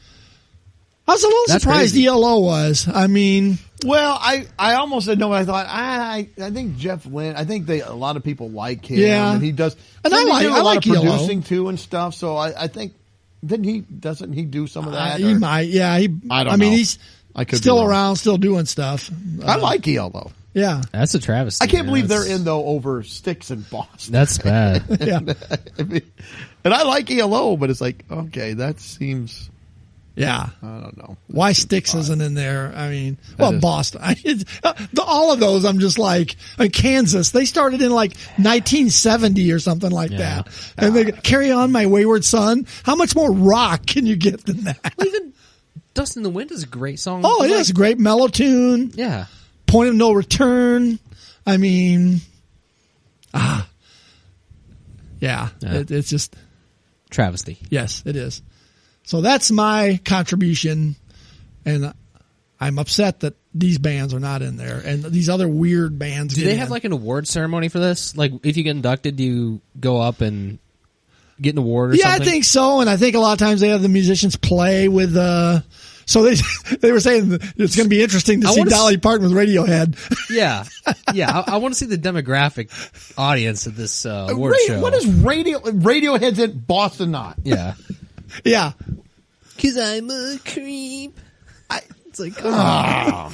Speaker 2: I was a little
Speaker 3: That's
Speaker 2: surprised
Speaker 3: crazy.
Speaker 2: ELO was. I mean,
Speaker 1: Well, I almost said no, but I thought I think Jeff Lynne. I think a lot of people like him,
Speaker 2: Yeah.
Speaker 1: and he does.
Speaker 2: And
Speaker 1: doesn't
Speaker 2: I
Speaker 1: he do
Speaker 2: like-
Speaker 1: a
Speaker 2: I
Speaker 1: lot
Speaker 2: like
Speaker 1: of
Speaker 2: ELO.
Speaker 1: producing too and stuff. So I think doesn't he do some of that?
Speaker 2: he
Speaker 1: or-
Speaker 2: might. Yeah,
Speaker 1: I don't
Speaker 2: I mean,
Speaker 1: know.
Speaker 2: he's
Speaker 1: I could be
Speaker 2: still
Speaker 1: wrong.
Speaker 2: around, still doing stuff.
Speaker 1: I like ELO.
Speaker 2: Yeah,
Speaker 3: That's a travesty.
Speaker 1: I can't
Speaker 3: man.
Speaker 1: believe they're
Speaker 3: That's-
Speaker 1: in though over Styx and Boston.
Speaker 3: That's bad.
Speaker 2: yeah,
Speaker 1: And I like ELO, but it's like okay, that seems
Speaker 2: yeah.
Speaker 1: I don't know.
Speaker 2: Why Styx isn't in there? I mean, well,
Speaker 1: is-
Speaker 2: Boston. All of those, I'm just like, Kansas. They started in like 1970 or something like
Speaker 3: Yeah.
Speaker 2: that, and they Carry On, My Wayward Son. How much more rock can you get than that?
Speaker 3: Well, even Dust in the Wind is a great song.
Speaker 2: Oh, it is a great mellow tune.
Speaker 3: Yeah.
Speaker 2: Point of No Return. I mean, yeah. It's just
Speaker 3: Travesty.
Speaker 2: yes, it is. So that's my contribution, and I'm upset that these bands are not in there, and these other weird bands.
Speaker 3: Do
Speaker 2: get
Speaker 3: they have
Speaker 2: in.
Speaker 3: like an award ceremony for this? Like, if you get inducted, do you go up and get an award or
Speaker 2: Yeah,
Speaker 3: something?
Speaker 2: I think so, and I think a lot of times they have the musicians play with. So they were saying that it's going to be interesting to
Speaker 3: I
Speaker 2: see
Speaker 3: wanna
Speaker 2: Dolly Parton with Radiohead.
Speaker 3: Yeah. Yeah. I want to see the demographic audience at this award show.
Speaker 1: What is Radiohead's in Boston not?
Speaker 3: Yeah.
Speaker 2: Yeah,
Speaker 3: Cause I'm a creep. It's like,
Speaker 1: Ugh.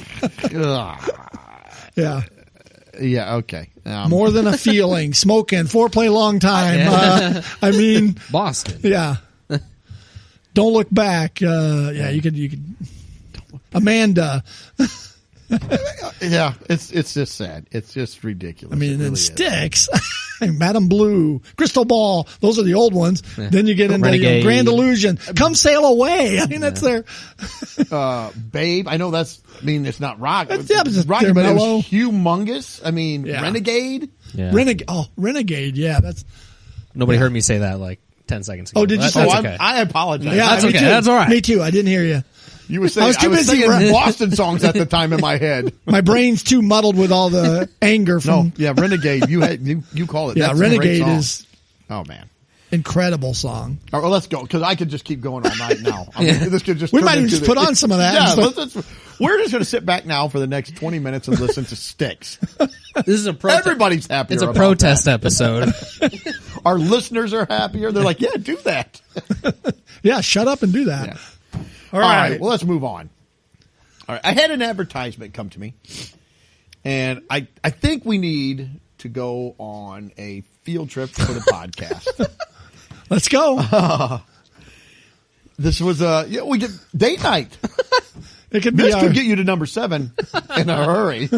Speaker 2: yeah.
Speaker 1: Yeah, okay.
Speaker 2: More Than a Feeling, Smoking, Foreplay Long Time. I mean,
Speaker 3: Boston.
Speaker 2: yeah. Don't Look Back. Yeah, you could. Amanda.
Speaker 1: Yeah, it's just sad. It's just ridiculous.
Speaker 2: I mean,
Speaker 1: It
Speaker 2: and
Speaker 1: really
Speaker 2: then
Speaker 1: is.
Speaker 2: Sticks, Madam Blue, Crystal Ball. Those are the old ones.
Speaker 3: Yeah.
Speaker 2: Then you get into
Speaker 3: Renegade.
Speaker 2: Grand Illusion. Come Sail Away. I mean, that's their.
Speaker 1: Babe, I know it's not rock.
Speaker 2: It's- yeah, but it's
Speaker 1: rock,
Speaker 2: they're
Speaker 1: but it
Speaker 2: mellow.
Speaker 1: was humongous. I mean,
Speaker 2: Yeah.
Speaker 1: Renegade.
Speaker 3: Yeah.
Speaker 2: Renegade. Yeah, that's.
Speaker 3: Nobody heard me say that like 10 seconds ago.
Speaker 2: Oh, did you
Speaker 3: That's
Speaker 2: say-
Speaker 3: that's
Speaker 2: Oh,
Speaker 3: okay.
Speaker 1: I apologize.
Speaker 2: Yeah,
Speaker 3: That's
Speaker 2: me
Speaker 3: okay.
Speaker 2: too.
Speaker 3: That's all right.
Speaker 2: Me too. I didn't hear you.
Speaker 1: You were saying
Speaker 2: I was too busy
Speaker 1: singing
Speaker 2: running.
Speaker 1: Boston songs at the time in my head.
Speaker 2: My brain's too muddled with all the anger
Speaker 1: No,
Speaker 2: from.
Speaker 1: yeah, Renegade. You call it.
Speaker 2: Yeah,
Speaker 1: That's a great
Speaker 2: Renegade
Speaker 1: song.
Speaker 2: is
Speaker 1: Oh man.
Speaker 2: incredible song.
Speaker 1: All right, well, let's go because I could just keep going all night now. I mean, this could just
Speaker 2: We
Speaker 1: turn
Speaker 2: might even
Speaker 1: into
Speaker 2: just put on some of that.
Speaker 1: Yeah,
Speaker 2: Just
Speaker 1: we're just going to sit back now for the next 20 minutes and listen to Styx.
Speaker 3: This is a protest.
Speaker 1: Everybody's happier.
Speaker 3: It's a
Speaker 1: about
Speaker 3: protest
Speaker 1: that.
Speaker 3: episode.
Speaker 1: Our listeners are happier. They're like, yeah, do that.
Speaker 2: Yeah, shut up and do that.
Speaker 1: Yeah.
Speaker 2: All
Speaker 1: All
Speaker 2: right.
Speaker 1: right, well, let's move on. All right, I had an advertisement come to me, and I think we need to go on a field trip for the podcast.
Speaker 2: Let's go.
Speaker 1: This was we get date night.
Speaker 2: It could be.
Speaker 1: This could get you to number 7 in a hurry.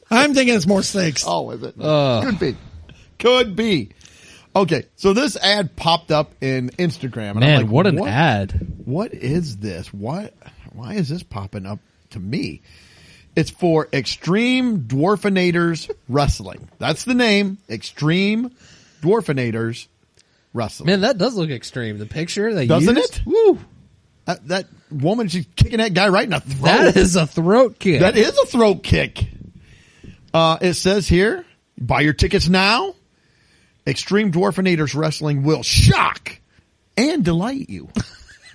Speaker 2: I'm thinking it's more steaks.
Speaker 1: Oh, is it? Could be. Okay, so this ad popped up in Instagram, and
Speaker 3: Man,
Speaker 1: I'm like,
Speaker 3: what an ad.
Speaker 1: What is this? Why is this popping up to me? It's for Extreme Dwarfanators Wrestling. That's the name. Extreme Dwarfanators Wrestling.
Speaker 3: Man, that does look extreme. The picture they
Speaker 1: Doesn't
Speaker 3: used?
Speaker 1: it? Woo! That woman, she's kicking that guy right in the throat.
Speaker 3: That is a throat kick.
Speaker 1: That is a throat kick. It says here, buy your tickets now. Extreme Dwarfanators Wrestling will shock and delight you.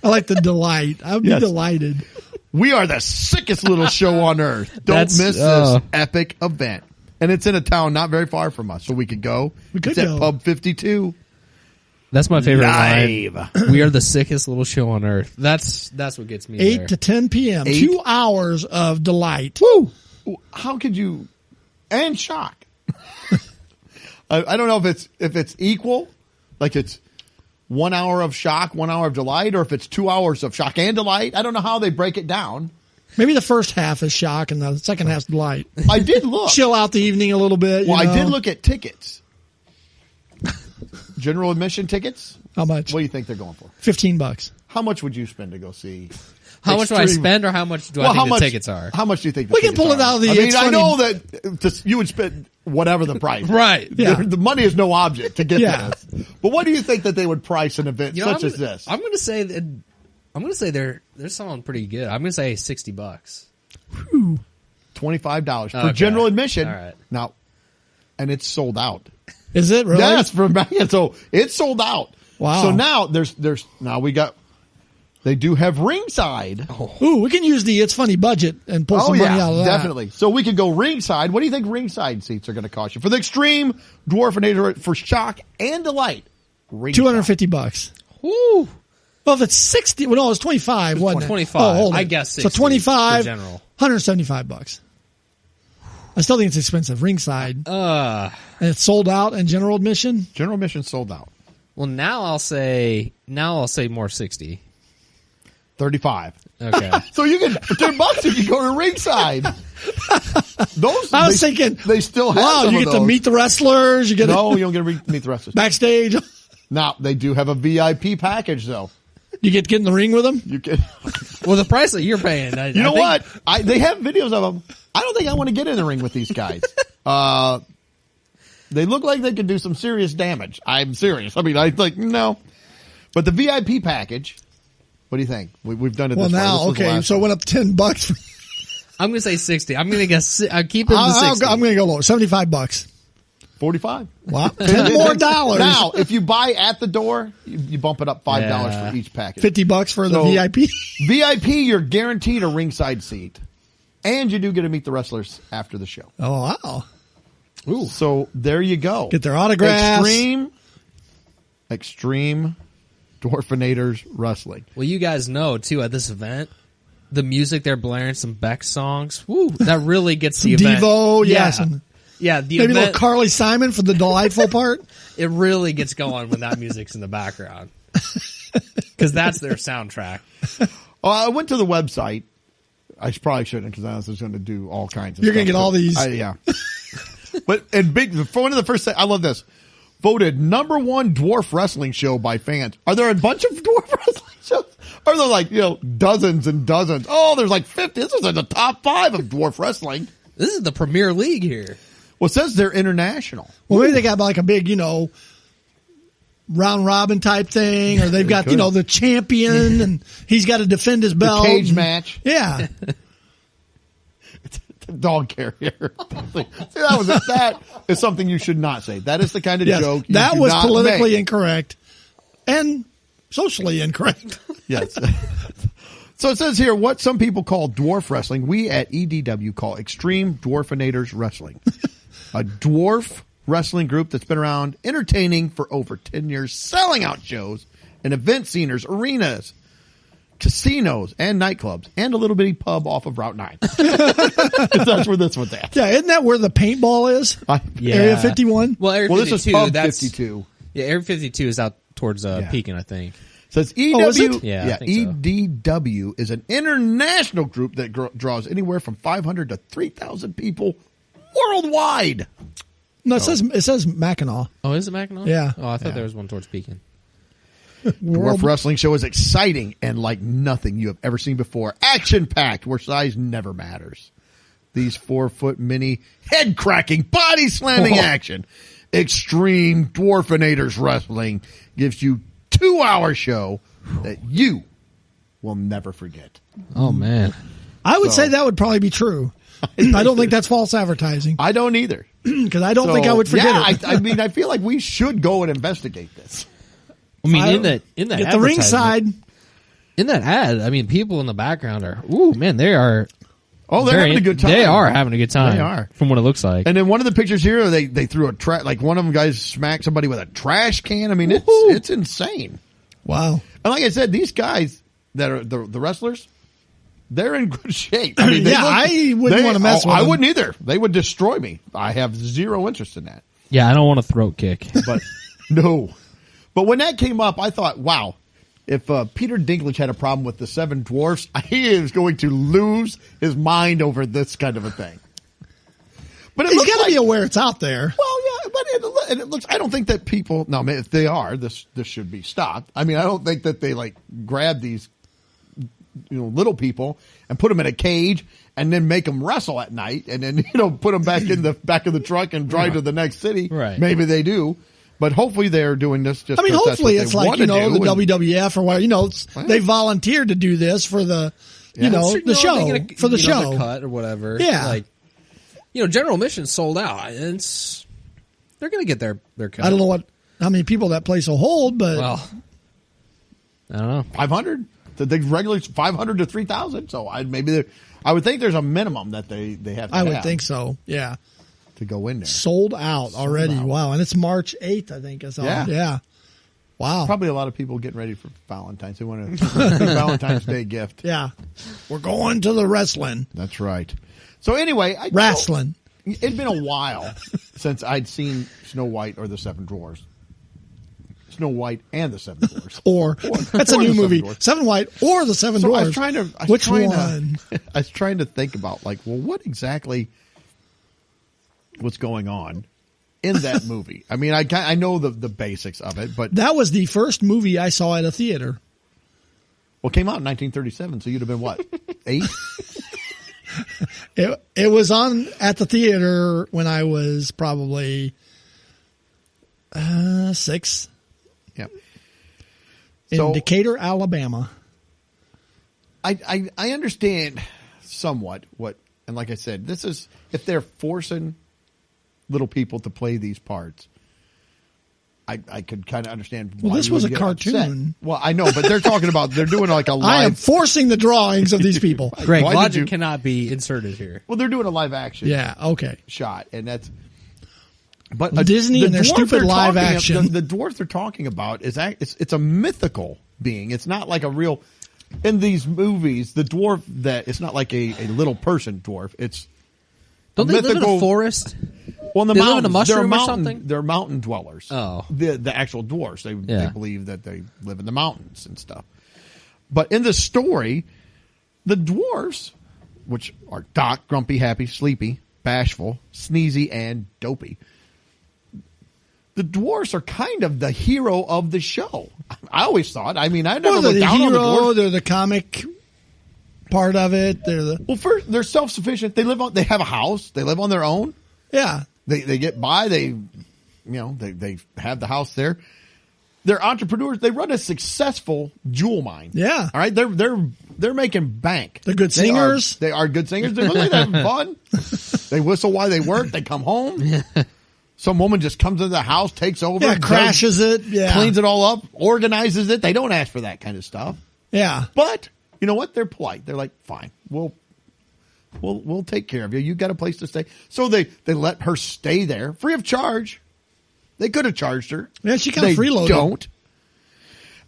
Speaker 2: I like the delight. I would be
Speaker 1: Yes.
Speaker 2: delighted.
Speaker 1: We are the sickest little show on earth. Don't
Speaker 3: That's-
Speaker 1: miss this epic event. And it's in a town not very far from us, so we could go.
Speaker 2: We could
Speaker 1: it's at
Speaker 2: go.
Speaker 1: Pub 52.
Speaker 3: That's my favorite
Speaker 1: Live.
Speaker 3: line. We are the sickest little show on earth. That's what gets me
Speaker 2: 8
Speaker 3: there.
Speaker 2: to 10 p.m. 2 hours of delight.
Speaker 1: Woo! How could you? And shock. I don't know if it's equal, like it's 1 hour of shock, 1 hour of delight, or if it's 2 hours of shock and delight. I don't know how they break it down.
Speaker 2: Maybe the first half is shock and the second half's delight.
Speaker 1: I did look.
Speaker 2: Chill out the evening a little bit.
Speaker 1: Well, I did look at tickets. General admission tickets.
Speaker 2: How much?
Speaker 1: What do you think they're going for?
Speaker 2: $15.
Speaker 1: How much would you spend to go see?
Speaker 3: How much do I spend, or how much do I think the tickets are?
Speaker 1: How much do you think?
Speaker 2: We can pull it out of the.
Speaker 1: I mean,
Speaker 2: it's
Speaker 1: I
Speaker 2: funny.
Speaker 1: know that you would spend whatever the price.
Speaker 3: Right.
Speaker 2: Yeah.
Speaker 1: The money is no object to get
Speaker 2: Yeah.
Speaker 1: this. But what do you think that they would price an event such as this?
Speaker 3: I'm going to say that. I'm going to say they're selling pretty good. I'm going to say $60.
Speaker 1: $25 for
Speaker 3: Okay.
Speaker 1: general admission.
Speaker 3: All right.
Speaker 1: Now, and it's sold out.
Speaker 2: Is it really?
Speaker 1: Yes, so it's sold out.
Speaker 2: Wow.
Speaker 1: So now they do have ringside.
Speaker 2: Ooh, we can use the It's Funny budget and pull some money out of that.
Speaker 1: Definitely. So we could go ringside. What do you think ringside seats are going to cost you for the Extreme Dwarfanator for shock and delight? Ringside.
Speaker 2: $250.
Speaker 3: Woo!
Speaker 2: Well, if it's 60, well, no, it's 25, wasn't it?
Speaker 3: 25.
Speaker 2: Oh, hold
Speaker 3: I
Speaker 2: it.
Speaker 3: guess
Speaker 2: So
Speaker 3: 60
Speaker 2: 25,
Speaker 3: for general.
Speaker 2: $175. I still think it's expensive. Ringside.
Speaker 3: Uh,
Speaker 2: And it's sold out and general admission.
Speaker 1: General admission sold out.
Speaker 3: well, now I'll say more 60.
Speaker 1: 35.
Speaker 3: Okay.
Speaker 1: So you can for $10 you can go to ringside. Those
Speaker 2: I was thinking,
Speaker 1: they still have.
Speaker 2: wow,
Speaker 1: some
Speaker 2: you
Speaker 1: of
Speaker 2: get to
Speaker 1: those.
Speaker 2: meet the wrestlers. You get
Speaker 1: No, you don't get to meet the wrestlers.
Speaker 2: backstage.
Speaker 1: Now they do have a VIP package though.
Speaker 2: You get to get in the ring with them.
Speaker 1: You can.
Speaker 3: well, the price that you're paying.
Speaker 1: You know what? They have videos of them. I don't think I want to get in the ring with these guys. They look like they could do some serious damage. I'm serious. I mean, I think no. But the VIP package. What do you think? We've done it.
Speaker 2: Well,
Speaker 1: this far.
Speaker 2: now,
Speaker 1: This was the
Speaker 2: okay,
Speaker 1: last
Speaker 2: so it
Speaker 1: one.
Speaker 2: went up $10.
Speaker 3: I'm going to say 60. I'm going to guess. I'm keeping the 60.
Speaker 2: I'm going to go lower. $75.
Speaker 1: 45.
Speaker 2: Wow, $10 more dollars.
Speaker 1: Now, if you buy at the door, you bump it up $5
Speaker 3: Yeah.
Speaker 1: for each package.
Speaker 2: $50 for the
Speaker 1: So-
Speaker 2: VIP.
Speaker 1: VIP, you're guaranteed a ringside seat, and you do get to meet the wrestlers after the show.
Speaker 2: Oh wow!
Speaker 1: Ooh. So there you go.
Speaker 2: Get their autographs.
Speaker 1: Extreme Dwarfanators Wrestling.
Speaker 3: Well, you guys know too at this event, the music they're blaring some Beck songs. Woo, that really gets the event.
Speaker 2: Devo,
Speaker 3: yeah,
Speaker 2: yes, and
Speaker 3: yeah. The
Speaker 2: maybe a
Speaker 3: event,
Speaker 2: little Carly Simon for the delightful part.
Speaker 3: it really gets going when that music's in the background because that's their soundtrack.
Speaker 1: I went to the website. I probably shouldn't because I was going to do all kinds of
Speaker 2: You're
Speaker 1: stuff.
Speaker 2: going to get all these.
Speaker 1: Yeah. But and one of the first things, I love this. Voted #1 dwarf wrestling show by fans. Are there a bunch of dwarf wrestling shows? Or are there like, dozens and dozens? Oh, there's like 50. This is in the top 5 of dwarf wrestling.
Speaker 3: This is the Premier League here.
Speaker 1: Well, it says they're international.
Speaker 2: Well, maybe they got like a big, round robin type thing, or they've got,
Speaker 1: could.
Speaker 2: the champion and he's got to defend his
Speaker 1: The
Speaker 2: belt.
Speaker 1: cage match.
Speaker 2: Yeah.
Speaker 1: Dog carrier. See, that is something you should not say. That is the kind of
Speaker 2: Yes.
Speaker 1: joke you
Speaker 2: That
Speaker 1: do
Speaker 2: was
Speaker 1: not
Speaker 2: politically
Speaker 1: make.
Speaker 2: incorrect and socially incorrect.
Speaker 1: Yes. So it says here, what some people call dwarf wrestling, we at EDW call Extreme Dwarfanators Wrestling. A dwarf wrestling group that's been around entertaining for over 10 years, selling out shows in event sceners, arenas, casinos, and nightclubs, and a little bitty pub off of Route 9. That's where this one's at.
Speaker 2: Yeah. Isn't that where the paintball is?
Speaker 3: Yeah.
Speaker 2: Area 51?
Speaker 3: Well, Area
Speaker 1: Well,
Speaker 3: 52.
Speaker 1: this is pub
Speaker 3: that's
Speaker 1: 52.
Speaker 3: Yeah, Area 52 is out towards Pekin, I think.
Speaker 1: So it's EW.
Speaker 2: Oh, is it?
Speaker 3: Yeah, I think so.
Speaker 1: EDW is an international group that draws anywhere from 500 to 3,000 people worldwide.
Speaker 2: No, it says Mackinac.
Speaker 3: Oh, is it Mackinac?
Speaker 2: Yeah.
Speaker 3: Oh, I thought there was one towards Pekin.
Speaker 1: Dwarf Wrestling Show is exciting and like nothing you have ever seen before. Action-packed, where size never matters. These 4-foot mini head-cracking, body-slamming action. Extreme Dwarfanators Wrestling gives you 2-hour show that you will never forget.
Speaker 3: Oh, man.
Speaker 2: I would say that would probably be true. I don't think that's false advertising
Speaker 1: I don't either.
Speaker 2: because I don't think I would forget it.
Speaker 1: I mean, I feel like we should go and investigate this.
Speaker 3: I mean, in that
Speaker 2: Get the
Speaker 3: advertisement-
Speaker 2: ringside.
Speaker 3: in that ad, I mean, people in the background are, ooh, man, they are
Speaker 1: Oh, they're having a good time.
Speaker 3: They are having a good time.
Speaker 1: They are.
Speaker 3: From what it looks like.
Speaker 1: And then one of the pictures here, they threw like one of them guys smacked somebody with a trash can. I mean, it's insane.
Speaker 2: Wow.
Speaker 1: And like I said, these guys that are the wrestlers, they're in good shape. I mean,
Speaker 2: I wouldn't want to mess with them.
Speaker 1: I wouldn't either. They would destroy me. I have zero interest in that.
Speaker 3: Yeah, I don't want a throat kick.
Speaker 1: But no. But when that came up, I thought, wow, if Peter Dinklage had a problem with the Seven Dwarfs, he is going to lose his mind over this kind of a thing. But
Speaker 2: he's got to be aware it's out there.
Speaker 1: Well, yeah, but it looks. I don't think that people. No, if they are, this should be stopped. I mean, I don't think that they like grab these, little people and put them in a cage and then make them wrestle at night and then put them back in the back of the truck and drive to the next city.
Speaker 3: Right.
Speaker 1: Maybe they do. But hopefully they're doing this just.
Speaker 2: I mean, hopefully it's like the WWF or whatever. They
Speaker 1: Right.
Speaker 2: volunteered to do this for the, the show for the show
Speaker 3: the cut or whatever.
Speaker 2: Yeah,
Speaker 3: like General Admission's sold out. They're going to get their cut.
Speaker 2: I don't know how many people that place will hold, but
Speaker 3: well, I don't know.
Speaker 1: 500. The regular 500 to 3,000. So I would think there's a minimum that they have.
Speaker 2: I would think so. Yeah.
Speaker 1: To go in there.
Speaker 2: Sold out already. Out. Wow. And it's March 8th, I think. Yeah. Wow.
Speaker 1: Probably a lot of people getting ready for Valentine's. They want a Valentine's Day gift.
Speaker 2: Yeah. We're going to the wrestling.
Speaker 1: That's right. So anyway.
Speaker 2: Wrestling.
Speaker 1: It'd been a while since I'd seen Snow White or the Seven Dwarfs. Snow White and the Seven Dwarfs.
Speaker 2: That's a new movie. Seven White or the Seven Dwarfs. Which one?
Speaker 1: I was trying to think about what exactly what's going on in that movie. I mean, I know the basics of it, but
Speaker 2: that was the first movie I saw at a theater.
Speaker 1: Well, it came out in 1937, so you'd have been what, 8?
Speaker 2: It was on at the theater when I was probably 6.
Speaker 1: Yep.
Speaker 2: In Decatur, Alabama.
Speaker 1: I understand somewhat and like I said, this is if they're forcing little people to play these parts. I could kind of understand why.
Speaker 2: Well, this was a cartoon.
Speaker 1: Upset. Well, I know, but they're talking about they're doing like a live.
Speaker 2: I am forcing the drawings of these people.
Speaker 3: Greg, logic cannot be inserted here.
Speaker 1: Well, they're doing a live action.
Speaker 2: Yeah. Okay.
Speaker 1: Shot, and that's. But
Speaker 2: Disney and their stupid live action.
Speaker 1: The dwarf they're talking about it's a mythical being. It's not like a real. In these movies, the dwarf it's not like a little person dwarf. It's
Speaker 3: don't they live in a forest?
Speaker 1: Well, in the
Speaker 3: they
Speaker 1: mountains,
Speaker 3: live in a mushroom or something?
Speaker 1: They're mountain dwellers.
Speaker 3: Oh.
Speaker 1: The actual dwarves. They believe that they live in the mountains and stuff. But in the story, the dwarves, which are Doc, grumpy, happy, sleepy, bashful, sneezy, and dopey, the dwarves are kind of the hero of the show. I always thought. I mean, I never looked down on the dwarves.
Speaker 2: They're the comic part of it.
Speaker 1: First, they're self-sufficient. They have a house. They live on their own.
Speaker 2: Yeah.
Speaker 1: They get by. They have the house there. They're entrepreneurs. They run a successful jewel mine.
Speaker 2: Yeah.
Speaker 1: All right. They're making bank.
Speaker 2: They're good singers.
Speaker 1: They are good singers. They're really having fun. They whistle while they work. They come home. Some woman just comes into the house, takes over,
Speaker 2: crashes it,
Speaker 1: cleans it all up, organizes it. They don't ask for that kind of stuff.
Speaker 2: Yeah.
Speaker 1: But you know what? They're polite. They're like, fine, we'll take care of you. You got a place to stay. So they let her stay there free of charge. They could have charged her.
Speaker 2: Yeah, she kind of freeloaded.
Speaker 1: Don't.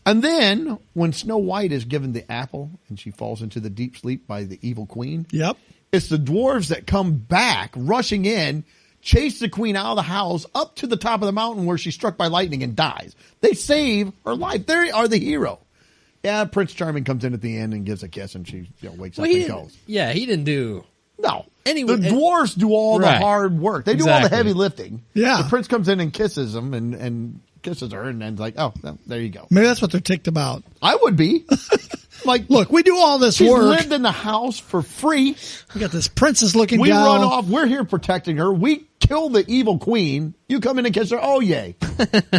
Speaker 1: And then when Snow White is given the apple and she falls into the deep sleep by the evil queen.
Speaker 2: Yep.
Speaker 1: It's the dwarves that come back rushing in, chase the queen out of the house up to the top of the mountain where she's struck by lightning and dies. They save her life. They are the hero. Yeah, Prince Charming comes in at the end and gives a kiss, and she wakes up and goes.
Speaker 3: Yeah, he didn't do.
Speaker 1: No. Anyway, the dwarves do all the hard work. They do all the heavy lifting.
Speaker 2: Yeah.
Speaker 1: The prince comes in and kisses him and kisses her, and then like, oh, there you go.
Speaker 2: Maybe that's what they're ticked about.
Speaker 1: I would be. Like,
Speaker 2: look, we do all this
Speaker 1: she's
Speaker 2: work.
Speaker 1: Lived in the house for free.
Speaker 2: We got this princess-looking
Speaker 1: We
Speaker 2: gal.
Speaker 1: run off. We're here protecting her. We kill the evil queen. You come in and kiss her. Oh, yay.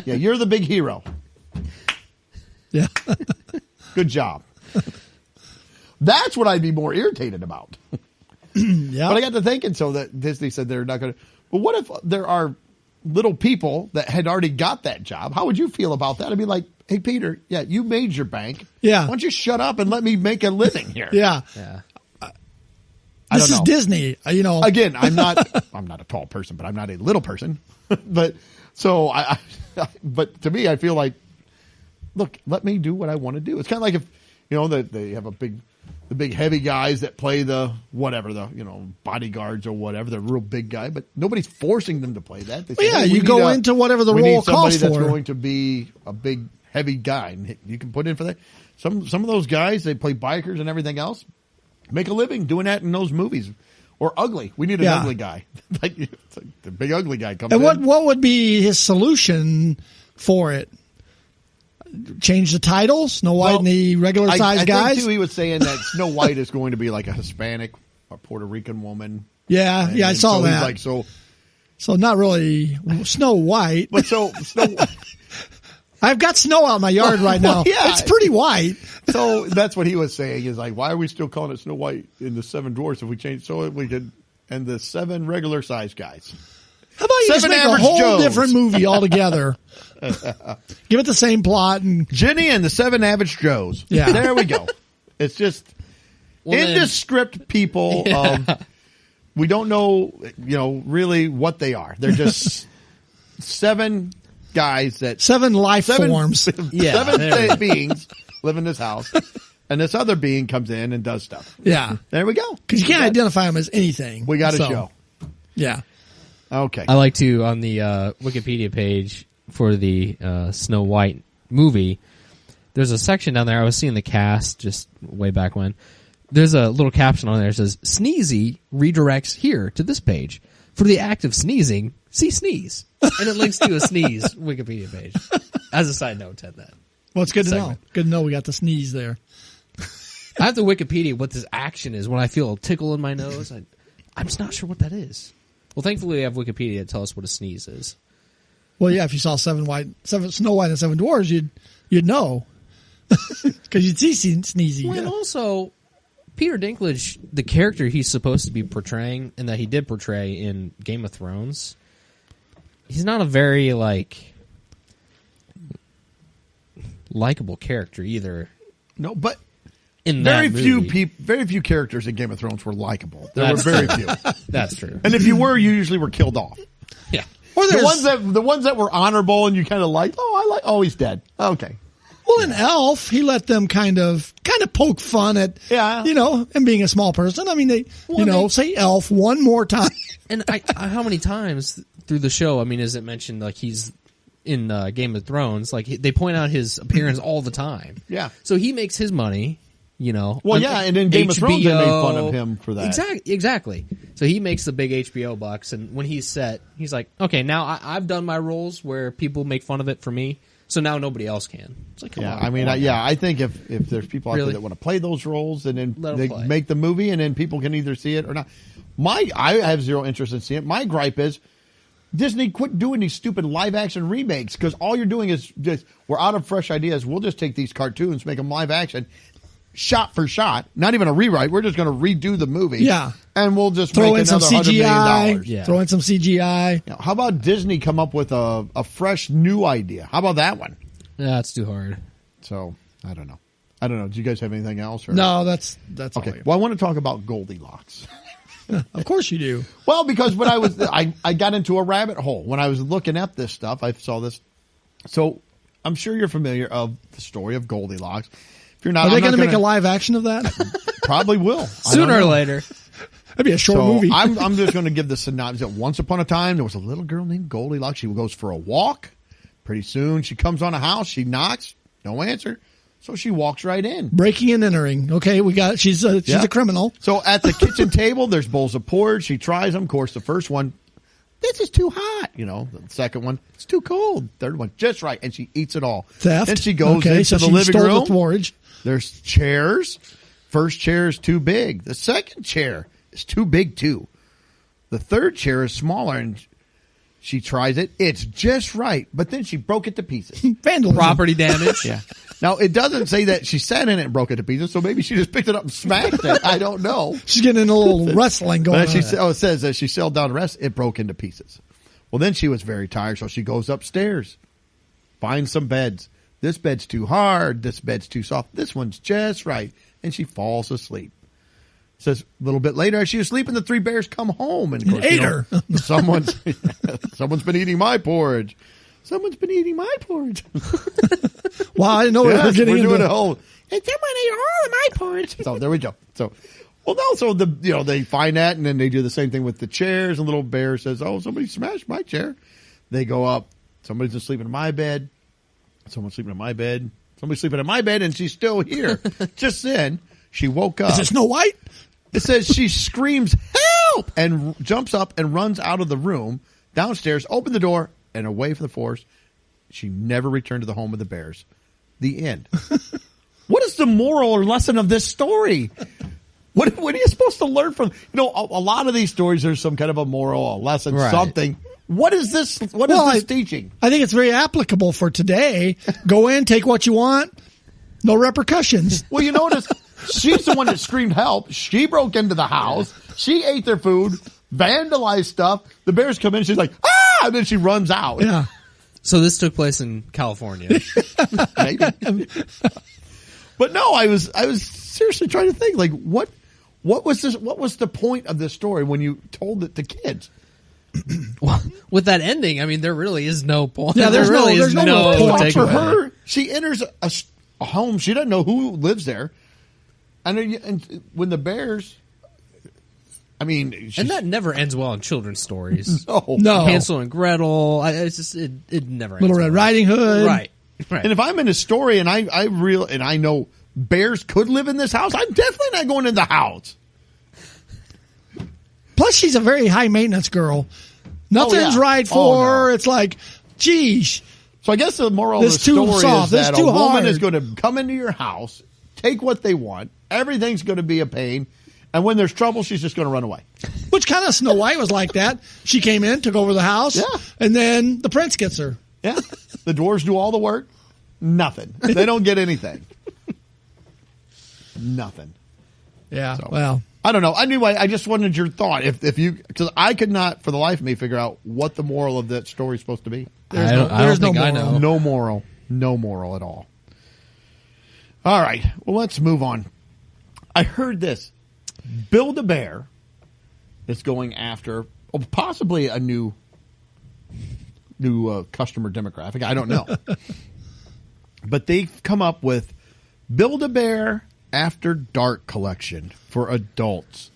Speaker 1: Yeah, you're the big hero.
Speaker 2: Yeah.
Speaker 1: Good job. That's what I'd be more irritated about.
Speaker 2: Yeah.
Speaker 1: But I got to thinking, so that Disney said they're not going to. But what if there are little people that had already got that job? How would you feel about that? I'd be like, hey, Peter, yeah, you made your bank.
Speaker 2: Yeah.
Speaker 1: Why don't you shut up and let me make a living here?
Speaker 2: Yeah.
Speaker 3: Yeah.
Speaker 1: don't
Speaker 2: This is
Speaker 1: know.
Speaker 2: Disney,
Speaker 1: Again, I'm not a tall person, but I'm not a little person. But so but to me, I feel like, look, let me do what I want to do. It's kind of like if, that they have the big heavy guys that play the whatever, bodyguards or whatever, the real big guy, but nobody's forcing them to play that. They say,
Speaker 2: yeah, you go into whatever the role calls for.
Speaker 1: We need somebody that's going to be a big heavy guy, and you can put in for that. Some of those guys, they play bikers and everything else, make a living doing that in those movies. Or ugly. We need an ugly guy. like the big ugly guy comes in.
Speaker 2: And what would be his solution for it? Change the title, Snow White and the regular sized guys?
Speaker 1: I think, too, he was saying that Snow White is going to be like a Hispanic or Puerto Rican woman.
Speaker 2: Yeah, I saw that.
Speaker 1: He's like,
Speaker 2: so not really Snow White.
Speaker 1: But Snow
Speaker 2: I've got snow out in my yard right now.
Speaker 1: Yeah.
Speaker 2: It's pretty white.
Speaker 1: So that's what he was saying, is like, why are we still calling it Snow White in the 7 Dwarfs if we change so we could, and the 7 regular sized guys?
Speaker 2: How about you just make a whole
Speaker 1: Joes.
Speaker 2: different movie altogether? Give it the same plot and
Speaker 1: Jenny and the 7 Average Joes.
Speaker 2: Yeah.
Speaker 1: There we go. It's just indescript people. We don't know, really what they are. They're just 7 guys that
Speaker 2: 7 life forms.
Speaker 1: 7 beings live in this house, and this other being comes in and does stuff.
Speaker 2: Yeah.
Speaker 1: There we go.
Speaker 2: Because you can't identify them as anything.
Speaker 1: We got a show.
Speaker 2: Yeah.
Speaker 1: Okay.
Speaker 3: I like to, on the Wikipedia page for the Snow White movie, there's a section down there. I was seeing the cast just way back when. There's a little caption on there that says, Sneezy redirects here to this page. For the act of sneezing, see sneeze. And it links to a sneeze Wikipedia page. As a side note to that.
Speaker 2: Well, it's good to know.
Speaker 3: segment.
Speaker 2: Good to know we got the sneeze there.
Speaker 3: I have to Wikipedia what this action is when I feel a tickle in my nose. I'm just not sure what that is. Well, thankfully, we have Wikipedia to tell us what a sneeze is.
Speaker 2: Well, yeah, if you saw 7 Snow White and 7 Dwarfs, you'd know. Because you'd see Sneezy.
Speaker 3: Well, and also, Peter Dinklage, the character he's supposed to be portraying, and that he did portray in Game of Thrones, he's not a very, likable character either.
Speaker 1: No, but
Speaker 3: in
Speaker 1: very
Speaker 3: that
Speaker 1: few
Speaker 3: movie.
Speaker 1: very few characters in Game of Thrones were likable. There were very few.
Speaker 3: That's true.
Speaker 1: And if you were, you usually were killed off.
Speaker 3: Yeah.
Speaker 2: Or
Speaker 1: The ones that were honorable and you kind of liked, he's dead. Okay.
Speaker 2: Well, in Elf, he let them kind of poke fun at, him being a small person. I mean, say Elf one more time.
Speaker 3: And how many times through the show, is it mentioned like he's in Game of Thrones? Like they point out his appearance all the time.
Speaker 1: Yeah.
Speaker 3: So he makes his money,
Speaker 1: Well, yeah, and in Game of Thrones, they made fun of him for that.
Speaker 3: Exactly. So he makes the big HBO bucks, and when he's set, he's like, okay, now I've done my roles where people make fun of it for me. So now nobody else can. It's like, come on.
Speaker 1: I think if there's people out there that want to play those roles, and then they make the movie, and then people can either see it or not. I have zero interest in seeing it. My gripe is Disney, quit doing these stupid live action remakes, because all you're doing is just, we're out of fresh ideas. We'll just take these cartoons, make them live action, shot for shot. Not even a rewrite. We're just going to redo the movie.
Speaker 2: Yeah.
Speaker 1: And we'll just
Speaker 2: throw
Speaker 1: make
Speaker 2: in some
Speaker 1: another $100 million.
Speaker 2: CGI. Yeah. Throw in some CGI.
Speaker 1: How about Disney come up with a fresh new idea? How about that one?
Speaker 3: Yeah, it's too hard.
Speaker 1: So I don't know. Do you guys have anything else? Or?
Speaker 2: No, that's
Speaker 1: okay.
Speaker 2: All
Speaker 1: Well, I want to talk about Goldilocks.
Speaker 2: Of course you do.
Speaker 1: Well, because when I got into a rabbit hole when I was looking at this stuff. I saw this. So I'm sure you're familiar of the story of Goldilocks. If you're not,
Speaker 2: are they going to make a live action of that?
Speaker 1: Probably will.
Speaker 3: Sooner or later.
Speaker 2: That'd be a short movie.
Speaker 1: I'm just going to give the synopsis. Once upon a time, there was a little girl named Goldilocks. She goes for a walk. Pretty soon, she comes on a house. She knocks. No answer. So she walks right in.
Speaker 2: Breaking and entering. Okay, she's a criminal.
Speaker 1: So at the kitchen table, there's bowls of porridge. She tries them. Of course, the first one, this is too hot. The second one, it's too cold. Third one, just right. And she eats it all.
Speaker 2: Theft.
Speaker 1: Then she goes into the living room. The porridge. There's chairs. First chair is too big. The second chair is too big too. The third chair is smaller, and she tries it. It's just right. But then she broke it to pieces.
Speaker 2: Vandalism.
Speaker 3: Property damage.
Speaker 1: Yeah. Now, it doesn't say that she sat in it and broke it to pieces, so maybe she just picked it up and smashed it. I don't know.
Speaker 2: She's getting in a little wrestling going on.
Speaker 1: It says that she sailed down the rest. It broke into pieces. Well, then she was very tired, so she goes upstairs, finds some beds. This bed's too hard. This bed's too soft. This one's just right. And she falls asleep. Says a little bit later, as she was sleeping, the 3 bears come home. And of course,
Speaker 2: ate her.
Speaker 1: Someone's been eating my porridge. Someone's been eating my porridge.
Speaker 2: Wow, I didn't know we were getting into
Speaker 1: doing a whole. And someone ate all of my porridge. So there we go. So, well, also they find that, and then they do the same thing with the chairs. And little bear says, "Oh, somebody smashed my chair." They go up. Somebody's just sleeping in my bed. Someone's sleeping in my bed. Somebody's sleeping in my bed, and she's still here. Just then, she woke up.
Speaker 2: Is it Snow White?
Speaker 1: It says she screams, "Help!" and jumps up and runs out of the room, downstairs, open the door, and away from the forest. She never returned to the home of the bears. The end. What is the moral or lesson of this story? What are you supposed to learn from? A lot of these stories, there's some kind of a moral, a lesson, something. What is this? What is this teaching?
Speaker 2: I think it's very applicable for today. Go in, take what you want, no repercussions.
Speaker 1: Well, you notice she's the one that screamed help. She broke into the house. She ate their food, vandalized stuff. The bears come in. She's like, ah! And then she runs out.
Speaker 2: Yeah.
Speaker 3: So this took place in California.
Speaker 1: Maybe. But no, I was seriously trying to think, like, what was this? What was the point of this story when you told it to kids?
Speaker 3: Well, with that ending, I mean, there really is no point.
Speaker 2: Yeah,
Speaker 3: there really is no
Speaker 1: point for
Speaker 3: takeaway.
Speaker 1: her. She enters a home. She doesn't know who lives there. And when the bears, I mean,
Speaker 3: and that never ends well in children's stories.
Speaker 2: No.
Speaker 3: Hansel and Gretel. It's just it never ends.
Speaker 2: Little Red Riding Hood.
Speaker 3: Right.
Speaker 1: And if I'm in a story and I know bears could live in this house, I'm definitely not going in the house.
Speaker 2: Plus, she's a very high maintenance girl. Nothing's right for her. It's like, geez.
Speaker 1: So I guess the moral of the story is that a woman is going to come into your house, take what they want. Everything's going to be a pain. And when there's trouble, she's just going to run away.
Speaker 2: Which kind of Snow White was like that. She came in, took over the house, and then the prince gets her.
Speaker 1: Yeah. The dwarves do all the work. Nothing. They don't get anything. Nothing.
Speaker 2: Yeah. So, well,
Speaker 1: I don't know. Anyway, I just wanted your thought. If you, because I could not, for the life of me, figure out what the moral of that story is supposed to be.
Speaker 3: I don't think I know.
Speaker 1: No moral. No moral at all. All right. Well, let's move on. I heard this. Build-A-Bear is going after possibly a new customer demographic. I don't know. But they've come up with Build-A-Bear After Dark collection for adults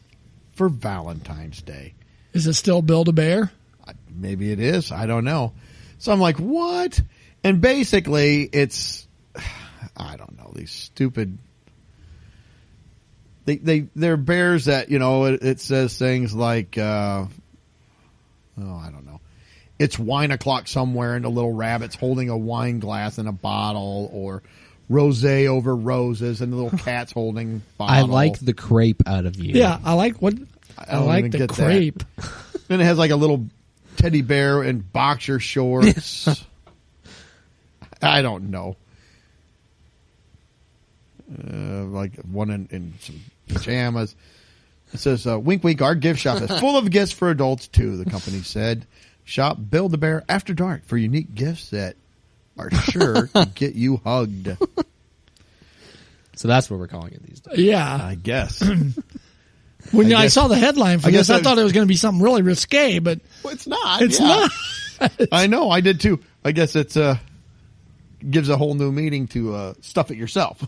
Speaker 1: for Valentine's Day.
Speaker 2: Is it still Build-A-Bear?
Speaker 1: Maybe it is. I don't know. So I'm like, what? And basically it's, I don't know, these stupid, they're bears that, it says things like, I don't know. It's wine o'clock somewhere and the little rabbit's holding a wine glass and a bottle, or rosé over roses and the little cat's holding bottle.
Speaker 3: I like the crepe out of you.
Speaker 2: Yeah, I like the crepe.
Speaker 1: Then it has like a little teddy bear in boxer shorts. I don't know. Like one in some pajamas. It says, wink, wink, our gift shop is full of gifts for adults, too, the company said. Shop Build-A-Bear After Dark for unique gifts that are sure to get you hugged.
Speaker 3: So that's what we're calling it these days.
Speaker 2: Yeah.
Speaker 1: I guess.
Speaker 2: I saw the headline for this, I thought it was going to be something really risque, but
Speaker 1: well, it's not.
Speaker 2: It's not.
Speaker 1: I know. I did, too. I guess it's gives a whole new meaning to stuff it yourself.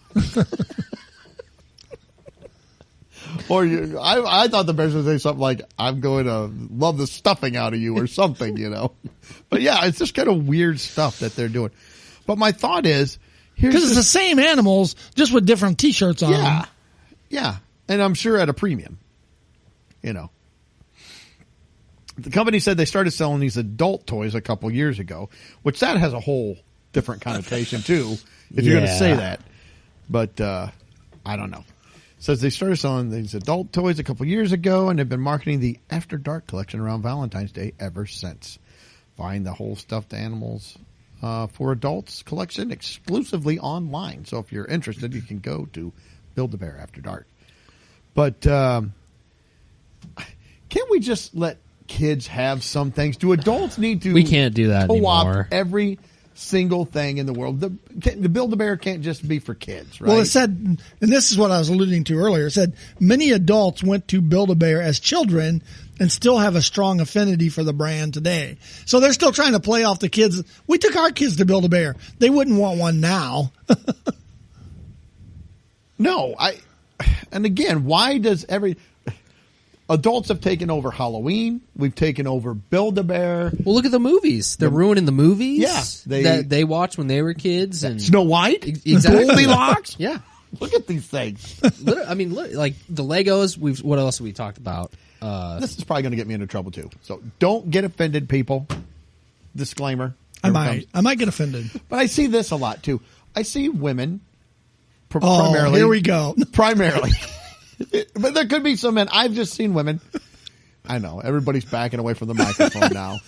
Speaker 1: Or I thought the bears would say something like, I'm going to love the stuffing out of you or something, But yeah, it's just kind of weird stuff that they're doing. But my thought is,
Speaker 2: because it's the same animals, just with different T-shirts on them.
Speaker 1: Yeah. And I'm sure at a premium, The company said they started selling these adult toys a couple years ago, which that has a whole different connotation too, if you're going to say that. But I don't know. Says they started selling these adult toys a couple years ago, and they've been marketing the After Dark collection around Valentine's Day ever since. Find the whole stuffed animals for adults collection exclusively online. So if you're interested, you can go to Build-A-Bear After Dark. But can't we just let kids have some things? Do adults need to?
Speaker 3: We can't do that anymore.
Speaker 1: Every single thing in the world. The Build-A-Bear can't just be for kids, right?
Speaker 2: Well, it said, and this is what I was alluding to earlier, it said many adults went to Build-A-Bear as children and still have a strong affinity for the brand today. So they're still trying to play off the kids. We took our kids to Build-A-Bear. They wouldn't want one now.
Speaker 1: No, and again, why does adults have taken over Halloween? We've taken over Build-A-Bear.
Speaker 3: Well, look at the movies. They're ruining the movies.
Speaker 1: Yeah,
Speaker 3: that they watched when they were kids. And
Speaker 1: Snow White,
Speaker 3: exactly.
Speaker 1: Goldilocks.
Speaker 3: Yeah,
Speaker 1: look at these things.
Speaker 3: I mean, like the Legos. What else have we talked about?
Speaker 1: This is probably going to get me into trouble too. So don't get offended, people. Disclaimer.
Speaker 2: I might get offended.
Speaker 1: But I see this a lot too. I see women. Primarily,
Speaker 2: here we go.
Speaker 1: Primarily. But there could be some men. I've just seen women. I know. Everybody's backing away from the microphone now.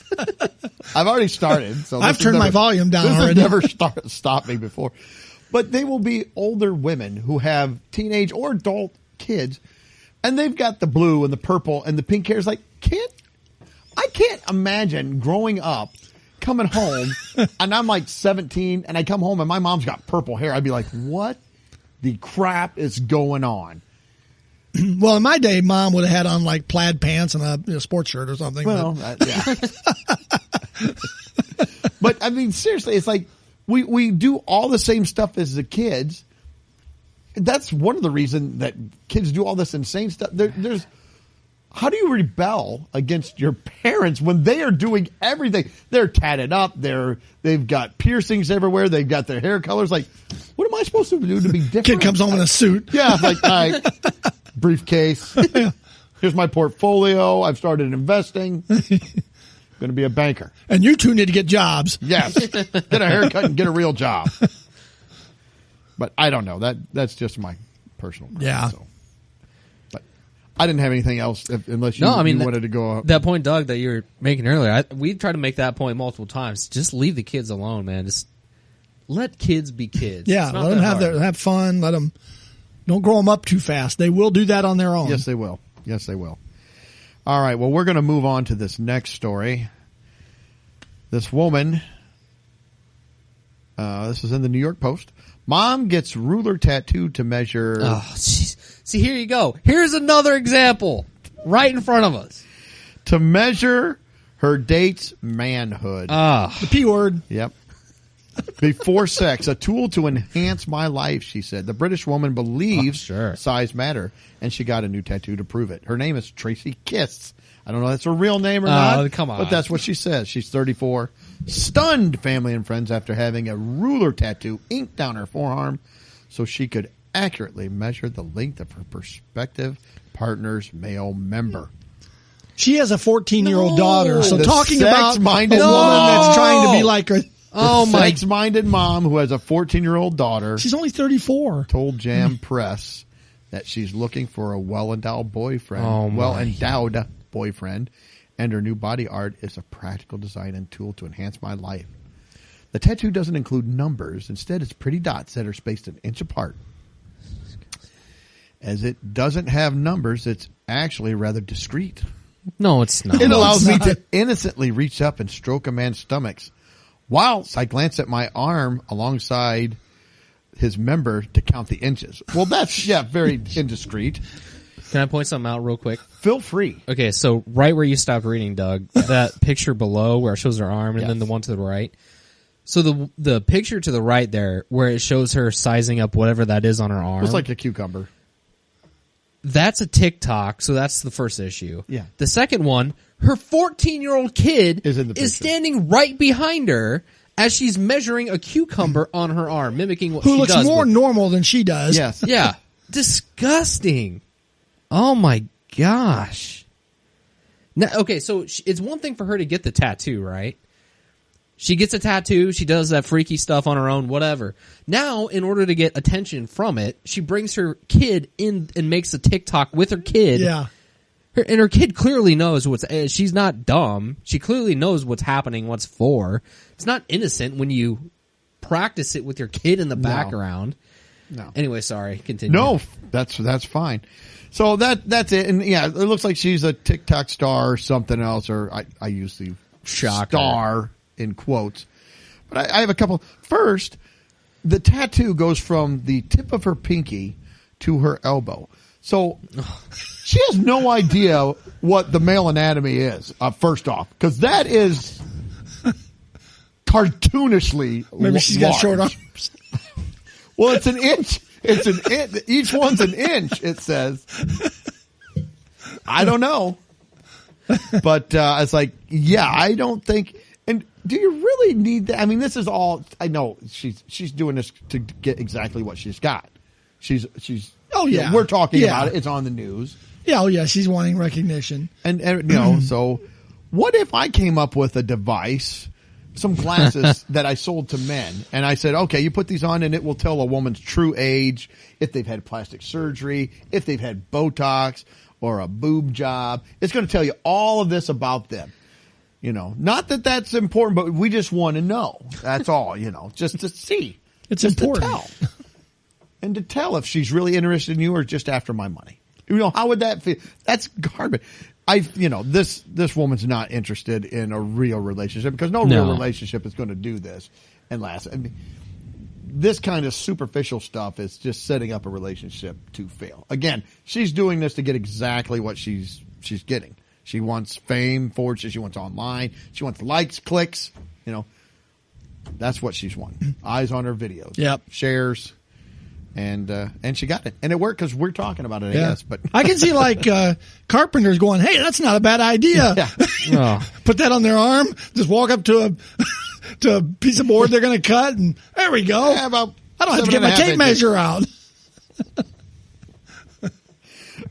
Speaker 1: I've already started. So
Speaker 2: I've turned my volume down already.
Speaker 1: This has never stopped me before. But they will be older women who have teenage or adult kids, and they've got the blue and the purple and the pink hair. It's like, I can't imagine growing up, coming home, and I'm like 17, and I come home and my mom's got purple hair. I'd be like, what the crap is going on?
Speaker 2: Well, in my day, Mom would have had on like plaid pants and a sports shirt or something.
Speaker 1: Well, yeah. But I mean, seriously, it's like we do all the same stuff as the kids. That's one of the reasons that kids do all this insane stuff. There's how do you rebel against your parents when they are doing everything? They're tatted up. They've got piercings everywhere. They've got their hair colors. Like, what am I supposed to do to be different?
Speaker 2: Kid comes home in a suit.
Speaker 1: Yeah, it's like, all right, briefcase. Here's my portfolio. I've started investing. Going to be a banker.
Speaker 2: And you two need to get jobs.
Speaker 1: Yes. Get a haircut and get a real job. But I don't know. That's just my personal crime,
Speaker 2: yeah.
Speaker 1: So. But I didn't have anything else unless you, you wanted to go up.
Speaker 3: That point, Doug, that you were making earlier, we tried to make that point multiple times. Just leave the kids alone, man. Just let kids be kids.
Speaker 2: Yeah, let them have fun. Let them, don't grow them up too fast. They will do that on their own.
Speaker 1: Yes, they will. Yes, they will. All right. Well, we're going to move on to this next story. This woman, this is in the New York Post. Mom gets ruler tattooed to measure.
Speaker 3: Oh, jeez. See, here you go. Here's another example right in front of us.
Speaker 1: To measure her date's manhood.
Speaker 2: The P word.
Speaker 1: Yep. Before sex, a tool to enhance my life, she said. The British woman believes size matter, and she got a new tattoo to prove it. Her name is Tracy Kiss. I don't know if that's her real name or not.
Speaker 3: Come on.
Speaker 1: But that's what she says. She's 34. Stunned family and friends after having a ruler tattoo inked down her forearm so she could accurately measure the length of her prospective partner's male member.
Speaker 2: She has a 14-year-old daughter. So talking about a woman
Speaker 1: sex-minded
Speaker 2: that's trying to be like her.
Speaker 1: Oh, my sex-minded mom who has a 14-year-old daughter.
Speaker 2: She's only 34.
Speaker 1: Told Jam Press that she's looking for a well-endowed boyfriend. Well-endowed boyfriend, and her new body art is a practical design and tool to enhance my life. The tattoo doesn't include numbers. Instead, it's pretty dots that are spaced an inch apart. As it doesn't have numbers, it's actually rather discreet.
Speaker 3: No, it's not.
Speaker 1: It allows me to innocently reach up and stroke a man's stomachs whilst I glance at my arm alongside his member to count the inches. Well, that's, very indiscreet.
Speaker 3: Can I point something out real quick?
Speaker 1: Feel free.
Speaker 3: Okay, so right where you stopped reading, Doug, that picture below where it shows her arm and then the one to the right. So the picture to the right there where it shows her sizing up whatever that is on her arm.
Speaker 1: It's like a cucumber.
Speaker 3: That's a TikTok, so that's the first issue.
Speaker 1: Yeah.
Speaker 3: The second one, her 14-year-old kid is standing right behind her as she's measuring a cucumber on her arm, mimicking what she does.
Speaker 2: Who looks more normal than she does.
Speaker 1: Yes.
Speaker 3: Yeah. Disgusting. Oh my gosh. Now, okay, so it's one thing for her to get the tattoo, right? She gets a tattoo, she does that freaky stuff on her own, whatever. Now, in order to get attention from it, she brings her kid in and makes a TikTok with her kid.
Speaker 2: Yeah.
Speaker 3: And her kid clearly knows she's not dumb. She clearly knows what's happening, what's for. It's not innocent when you practice it with your kid in the background.
Speaker 1: No.
Speaker 3: Anyway, sorry, continue.
Speaker 1: No, that's fine. So that's it. And yeah, it looks like she's a TikTok star or something else, or I use the
Speaker 3: Shocker.
Speaker 1: star in quotes. But I have a couple. First, the tattoo goes from the tip of her pinky to her elbow. So she has no idea what the male anatomy is, first off, because that is cartoonishly
Speaker 2: Maybe she's
Speaker 1: large.
Speaker 2: got short arms.
Speaker 1: Well, it's an inch. It's an inch. Each one's an inch, it says. I don't know. But it's like, yeah, I don't think. And do you really need that? I mean, this is all. I know she's doing this to get exactly what she's got. She's.
Speaker 2: Oh yeah,
Speaker 1: we're talking about it. It's on the news.
Speaker 2: Yeah, oh yeah, she's wanting recognition.
Speaker 1: And so what if I came up with a device, some glasses that I sold to men, and I said, okay, you put these on, and it will tell a woman's true age, if they've had plastic surgery, if they've had Botox or a boob job. It's going to tell you all of this about them. Not that that's important, but we just want to know. That's all, just to see.
Speaker 2: It's
Speaker 1: just
Speaker 2: important.
Speaker 1: to tell. And to tell if she's really interested in you or just after my money. How would that feel? That's garbage. This woman's not interested in a real relationship because no real relationship is going to do this and last. I mean, this kind of superficial stuff is just setting up a relationship to fail. Again, she's doing this to get exactly what she's getting. She wants fame, fortune. She wants online. She wants likes, clicks. That's what she's wanting. Eyes on her videos.
Speaker 2: Yep.
Speaker 1: Shares. And she got it, and it worked because we're talking about it. I guess, but
Speaker 2: I can see carpenters going, "Hey, that's not a bad idea."
Speaker 1: Yeah.
Speaker 2: Put that on their arm. Just walk up to a piece of board they're going to cut, and there we go.
Speaker 1: Yeah, about
Speaker 2: I don't have to get my tape measure out.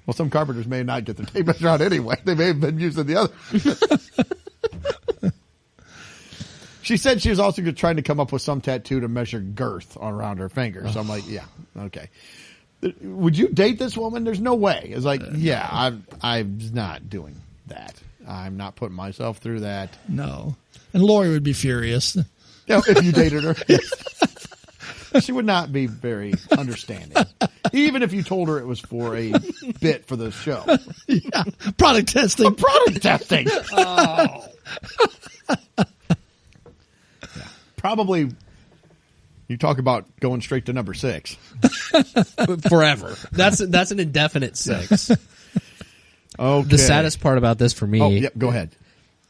Speaker 1: Well, some carpenters may not get their tape measure out anyway. They may have been using the other. She said she was also trying to come up with some tattoo to measure girth around her finger. So I'm like, yeah, okay. Would you date this woman? There's no way. It's like, yeah, I'm not doing that. I'm not putting myself through that.
Speaker 2: No. And Lori would be furious.
Speaker 1: If you dated her. She would not be very understanding. Even if you told her it was for a bit for the show.
Speaker 2: Yeah. Product testing.
Speaker 1: Product testing. Oh. Probably, you talk about going straight to number 6.
Speaker 3: Forever. That's an indefinite 6.
Speaker 1: Okay.
Speaker 3: The saddest part about this for me.
Speaker 1: Oh, yep, go ahead.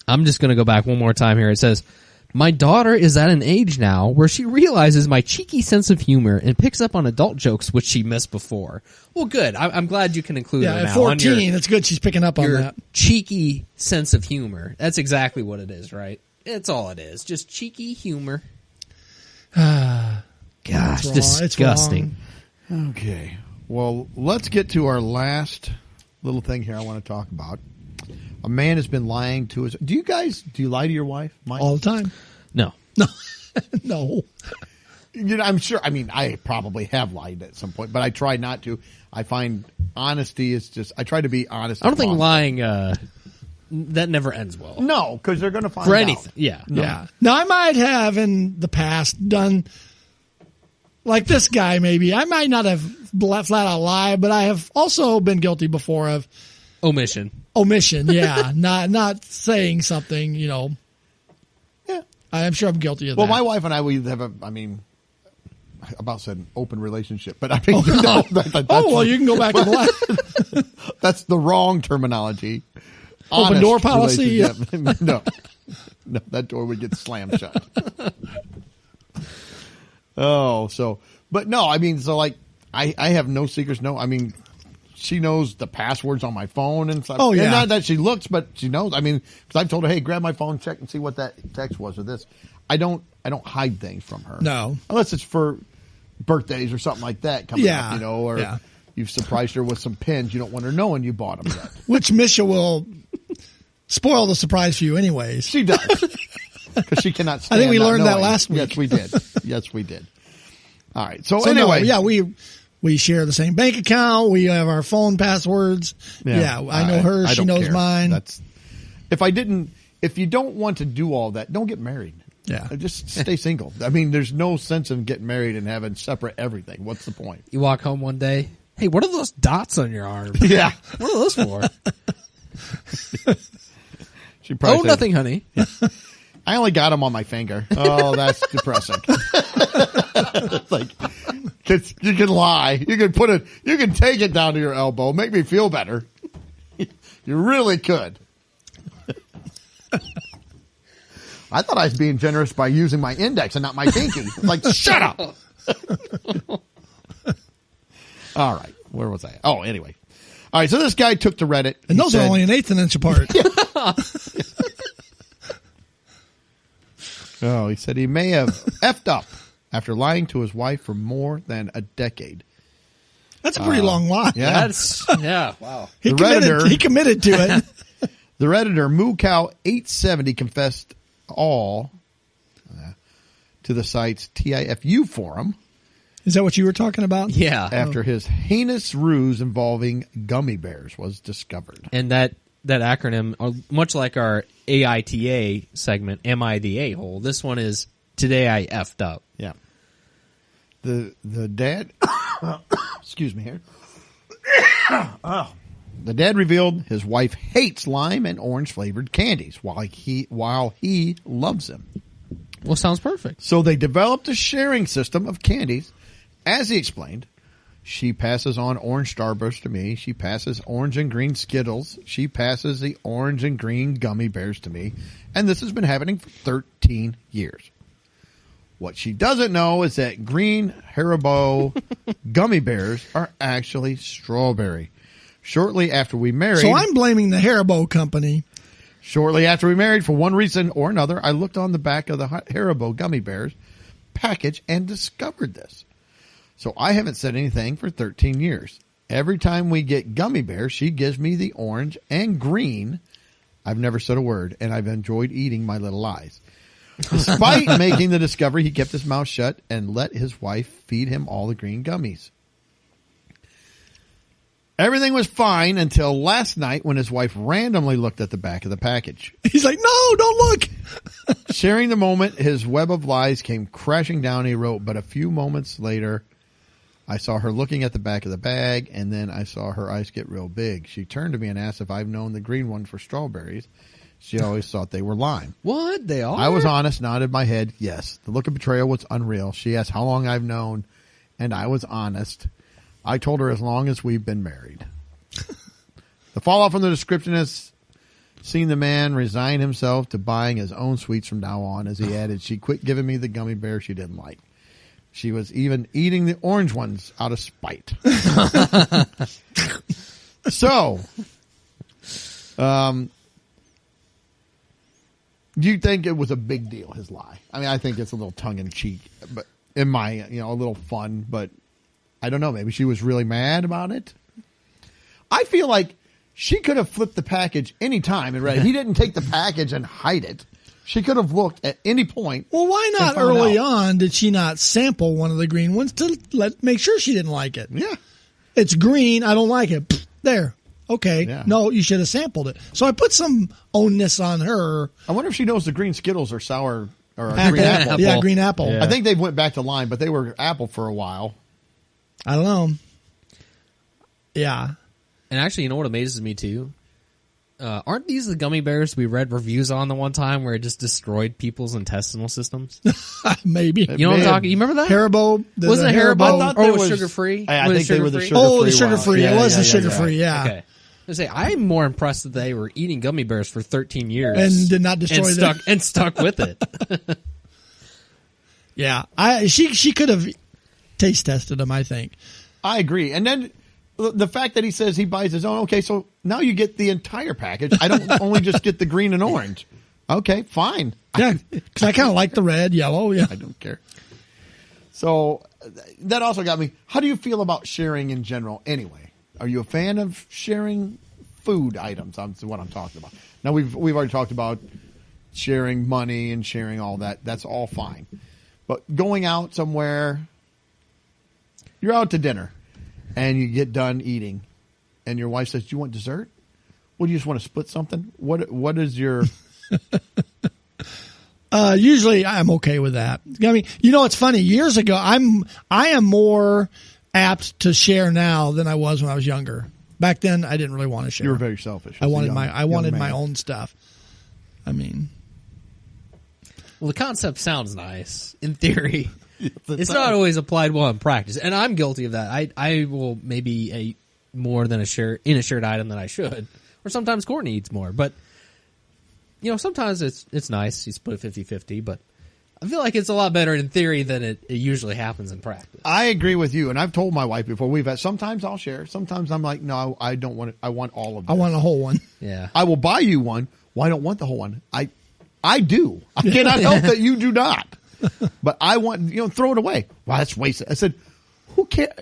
Speaker 3: I'm just going to go back one more time here. It says, my daughter is at an age now where she realizes my cheeky sense of humor and picks up on adult jokes which she missed before. Well, good. I'm glad you can include her now.
Speaker 2: At 14, it's good she's picking up on that.
Speaker 3: Cheeky sense of humor. That's exactly what it is, right? It's all it is. Just cheeky humor. Gosh, disgusting.
Speaker 1: Okay. Well, let's get to our last little thing here I want to talk about. A man has been lying to his... Do you lie to your wife, Mike?
Speaker 2: All the time.
Speaker 3: No.
Speaker 2: No.
Speaker 1: I'm sure... I mean, I probably have lied at some point, but I try not to. I find honesty is just... I try to be honest.
Speaker 3: I don't think lying... that never ends well.
Speaker 1: No, because they're going to find
Speaker 3: for
Speaker 1: out.
Speaker 3: anything. Yeah.
Speaker 1: No.
Speaker 2: Yeah. Now, I might have in the past done like this guy. Maybe I might not have flat out lied, but I have also been guilty before of
Speaker 3: omission.
Speaker 2: Yeah, not saying something.
Speaker 1: Yeah,
Speaker 2: I'm sure I'm guilty of
Speaker 1: that. Well,
Speaker 2: that.
Speaker 1: my wife and I, we have I about said an open relationship, but I mean, that's,
Speaker 2: you can go back and lie.
Speaker 1: That's the wrong terminology.
Speaker 2: Open door policy? Yeah.
Speaker 1: No, that door would get slammed shut. But no, I mean, so like, I have no secrets. No, I mean, she knows the passwords on my phone and stuff.
Speaker 2: Oh, yeah.
Speaker 1: And not that she looks, but she knows. I mean, because I've told her, hey, grab my phone, check and see what that text was or this. I don't hide things from her.
Speaker 2: No.
Speaker 1: Unless it's for birthdays or something like that coming up, or you've surprised her with some pins. You don't want her knowing you bought them yet.
Speaker 2: Which Misha will spoil the surprise for you anyways.
Speaker 1: She does. Because she cannot stand
Speaker 2: I think we learned
Speaker 1: knowing.
Speaker 2: that last week.
Speaker 1: Yes, we did. All right. So anyway.
Speaker 2: We share the same bank account. We have our phone passwords. Yeah, I know her. She knows mine.
Speaker 1: If you don't want to do all that, don't get married.
Speaker 2: Yeah.
Speaker 1: Just stay single. I mean, there's no sense in getting married and having separate everything. What's the point?
Speaker 3: You walk home one day. Hey, what are those dots on your arm?
Speaker 1: Yeah.
Speaker 3: What are those for?
Speaker 1: She probably said,
Speaker 3: nothing, honey.
Speaker 1: I only got them on my finger. Oh, that's depressing. It's like, 'cause you can lie. You can you can take it down to your elbow, make me feel better. You really could. I thought I was being generous by using my index and not my pinky. Like, shut up. All right. Where was I? Oh, anyway. All right. So this guy took to Reddit.
Speaker 2: And those are only an eighth of an inch apart.
Speaker 1: Oh, he said he may have effed up after lying to his wife for more than a decade.
Speaker 2: That's a pretty long lie.
Speaker 1: Yeah.
Speaker 3: Wow.
Speaker 2: He committed to it.
Speaker 1: The Redditor MooCow870 confessed all to the site's TIFU forum.
Speaker 2: Is that what you were talking about?
Speaker 3: Yeah.
Speaker 1: After his heinous ruse involving gummy bears was discovered.
Speaker 3: And that acronym, much like our AITA segment, Am I the A-hole? This one is Today I effed up.
Speaker 1: Yeah. The dad, excuse me here. Oh. The dad revealed his wife hates lime and orange flavored candies while he loves them.
Speaker 3: Well, sounds perfect.
Speaker 1: So they developed a sharing system of candies. As he explained, she passes on orange Starburst to me. She passes orange and green Skittles. She passes the orange and green gummy bears to me. And this has been happening for 13 years. What she doesn't know is that green Haribo gummy bears are actually strawberry. Shortly after we married...
Speaker 2: So I'm blaming the Haribo company.
Speaker 1: Shortly after we married, for one reason or another, I looked on the back of the Haribo gummy bears package and discovered this. So I haven't said anything for 13 years. Every time we get gummy bears, she gives me the orange and green. I've never said a word, and I've enjoyed eating my little lies. Despite making the discovery, he kept his mouth shut and let his wife feed him all the green gummies. Everything was fine until last night when his wife randomly looked at the back of the package.
Speaker 2: He's like, no, don't look.
Speaker 1: Sharing the moment, his web of lies came crashing down, he wrote, but a few moments later, I saw her looking at the back of the bag, and then I saw her eyes get real big. She turned to me and asked if I've known the green one for strawberries. She always thought they were lime.
Speaker 3: What? They are?
Speaker 1: I was honest, nodded my head, yes. The look of betrayal was unreal. She asked how long I've known, and I was honest. I told her as long as we've been married. The fallout from the description is seeing the man resign himself to buying his own sweets from now on. As he added, she quit giving me the gummy bear she didn't like. She was even eating the orange ones out of spite. So, do you think it was a big deal, his lie? I mean, I think it's a little tongue in cheek, but a little fun, but I don't know. Maybe she was really mad about it. I feel like she could have flipped the package any time and read it. He didn't take the package and hide it. She could have looked at any point.
Speaker 2: Well, why not early on did she not sample one of the green ones to make sure she didn't like it?
Speaker 1: Yeah.
Speaker 2: It's green. I don't like it. There. Okay.
Speaker 1: Yeah.
Speaker 2: No, you should have sampled it. So I put some onus on her.
Speaker 1: I wonder if she knows the green Skittles are sour or
Speaker 2: Apple.
Speaker 1: green apple.
Speaker 2: Yeah, green apple.
Speaker 3: Yeah.
Speaker 1: I think they went back to lime, but they were apple for a while.
Speaker 2: I don't know. Yeah.
Speaker 3: And actually, you know what amazes me too? Aren't these the gummy bears we read reviews on the one time where it just destroyed people's intestinal systems?
Speaker 2: Maybe.
Speaker 3: You know what I'm talking? You remember that?
Speaker 2: Haribo.
Speaker 3: Wasn't it Haribo?
Speaker 1: I thought
Speaker 3: Or
Speaker 1: they
Speaker 3: was
Speaker 1: was
Speaker 3: sugar-free?
Speaker 1: I think they were the
Speaker 3: sugar-free?
Speaker 1: sugar-free.
Speaker 2: Oh, the sugar-free.
Speaker 1: ones.
Speaker 2: It was the
Speaker 1: Yeah.
Speaker 2: sugar-free, yeah.
Speaker 3: Okay. I say I'm more impressed that they were eating gummy bears for 13 years
Speaker 2: And did not destroy them.
Speaker 3: and stuck with it.
Speaker 2: Yeah. She could have taste tested them, I think.
Speaker 1: I agree. And then the fact that he says he buys his own. Okay, so now you get the entire package. I don't only just get the green and orange. Okay, fine.
Speaker 2: Yeah, because I kind of like the red, yellow. Yeah.
Speaker 1: I don't care. So that also got me. How do you feel about sharing in general anyway? Are you a fan of sharing food items? That's what I'm talking about. Now, we've already talked about sharing money and sharing all that. That's all fine. But going out somewhere, you're out to dinner, and you get done eating, and your wife says, "Do you want dessert? Well, do you just want to split something? What is your?"
Speaker 2: Usually I'm okay with that. I mean, it's funny. Years ago, I am more apt to share now than I was when I was younger. Back then, I didn't really want to share.
Speaker 1: You were very selfish.
Speaker 2: I wanted my own stuff. I mean,
Speaker 3: Well, the concept sounds nice in theory. It's
Speaker 1: does.
Speaker 3: not always applied well in practice, and I'm guilty of that. I will maybe eat more than a shared item than I should, or sometimes Courtney eats more. But sometimes it's nice you split 50-50, but I feel like it's a lot better in theory than it usually happens in practice.
Speaker 1: I agree with you, and I've told my wife before sometimes I'll share. Sometimes I'm like, no, I don't want it. I want all of it.
Speaker 2: I want a whole one.
Speaker 3: Yeah.
Speaker 1: I will buy you one. Well, I don't want the whole one. I do. I cannot help that you do not. But I want, throw it away. Well, that's wasted. I said, who cares?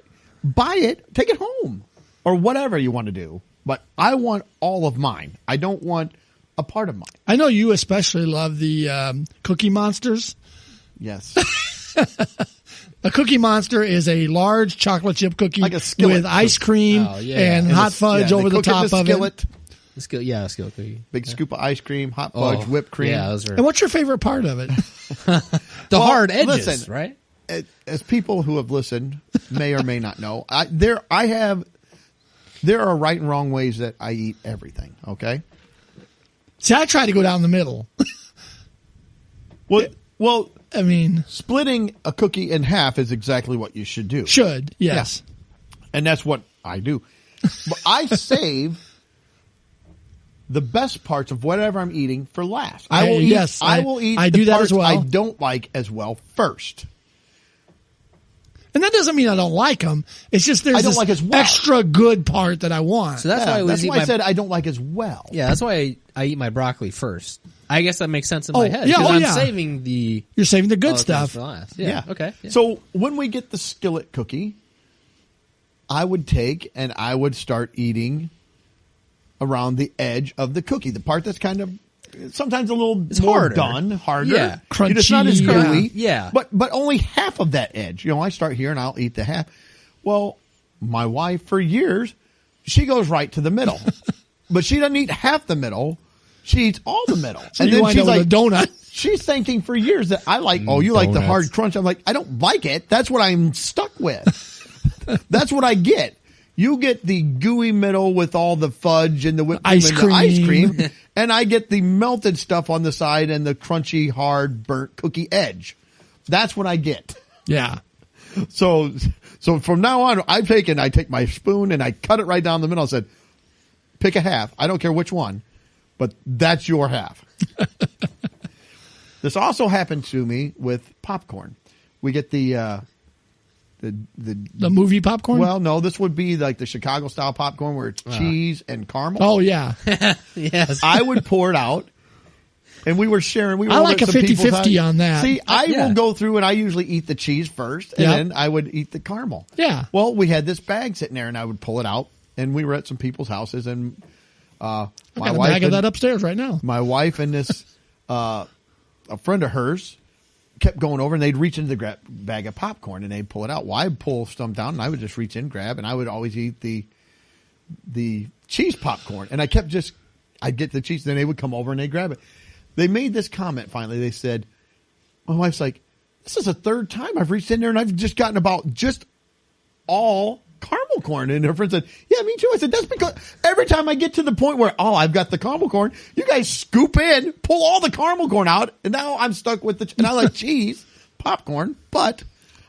Speaker 1: Buy it, take it home, or whatever you want to do. But I want all of mine. I don't want a part of mine.
Speaker 2: I know you especially love the Cookie Monsters.
Speaker 1: Yes.
Speaker 2: A Cookie Monster is a large chocolate chip cookie
Speaker 1: Like a skillet
Speaker 2: with ice cream and hot fudge over the top of it.
Speaker 3: A skillet cookie.
Speaker 1: Big scoop of ice cream, hot fudge, whipped cream.
Speaker 3: Yeah, those are
Speaker 2: And what's your favorite part of it?
Speaker 3: the hard edges,
Speaker 1: listen,
Speaker 3: right?
Speaker 1: As people who have listened may or may not know, there are right and wrong ways that I eat everything. Okay.
Speaker 2: See, I try to go down the middle.
Speaker 1: Well,
Speaker 2: I mean,
Speaker 1: splitting a cookie in half is exactly what you should do.
Speaker 2: Should, yes.
Speaker 1: Yeah. And that's what I do. But I save the best parts of whatever I'm eating for last. I will eat
Speaker 2: I
Speaker 1: the
Speaker 2: do that
Speaker 1: parts
Speaker 2: as well.
Speaker 1: I don't like as well first.
Speaker 2: And that doesn't mean I don't like them. It's just there's
Speaker 1: I don't
Speaker 2: this
Speaker 1: like as well.
Speaker 2: extra good part that I want.
Speaker 3: So that's why
Speaker 1: I said I don't like as well.
Speaker 3: Yeah, that's why I eat my broccoli first. I guess that makes sense in my head.
Speaker 2: Yeah,
Speaker 3: because I'm
Speaker 2: yeah.
Speaker 3: saving
Speaker 2: You're saving the good
Speaker 3: other things
Speaker 2: stuff.
Speaker 3: for last. Yeah. Okay. Yeah.
Speaker 1: So when we get the skillet cookie, I would take and I would start eating around the edge of the cookie, the part that's kind of sometimes a little more harder.
Speaker 3: Yeah.
Speaker 2: Crunchy.
Speaker 1: It's not as gooey.
Speaker 3: Yeah.
Speaker 1: But only half of that edge. I start here and I'll eat the half. Well, my wife for years, she goes right to the middle, but she doesn't eat half the middle. She eats all the middle.
Speaker 2: So and then she's like, a donut.
Speaker 1: She's thinking for years that I like, you like the hard crunch. I'm like, I don't like it. That's what I'm stuck with. That's what I get. You get the gooey middle with all the fudge and the whipped cream and the ice cream, and I get the melted stuff on the side and the crunchy, hard, burnt cookie edge. That's what I get.
Speaker 2: Yeah.
Speaker 1: So from now on, I take my spoon and I cut it right down the middle. I said, pick a half. I don't care which one, but that's your half. This also happened to me with popcorn. We get the
Speaker 2: movie popcorn?
Speaker 1: Well, no, this would be like the Chicago style popcorn where it's cheese and caramel.
Speaker 2: Oh yeah.
Speaker 3: Yes.
Speaker 1: I would pour it out and we were sharing.
Speaker 2: I like a 50-50 on that.
Speaker 1: See, I will go through and I usually eat the cheese first and then I would eat the caramel.
Speaker 2: Yeah.
Speaker 1: Well, we had this bag sitting there and I would pull it out and we were at some people's houses and
Speaker 2: I got a bag of that upstairs right now.
Speaker 1: My wife and this a friend of hers kept going over and they'd reach into the bag of popcorn and they'd pull it out. Well, I'd pull some down and I would just reach in, grab, and I would always eat the cheese popcorn. And I'd get the cheese, then they would come over and they'd grab it. They made this comment finally. They said, my wife's like, this is the third time I've reached in there and I've just gotten about just all caramel corn. And her friend said, yeah, me too. I said, that's because every time I get to the point where, I've got the caramel corn, you guys scoop in, pull all the caramel corn out, and now I'm stuck with and I like cheese, popcorn, but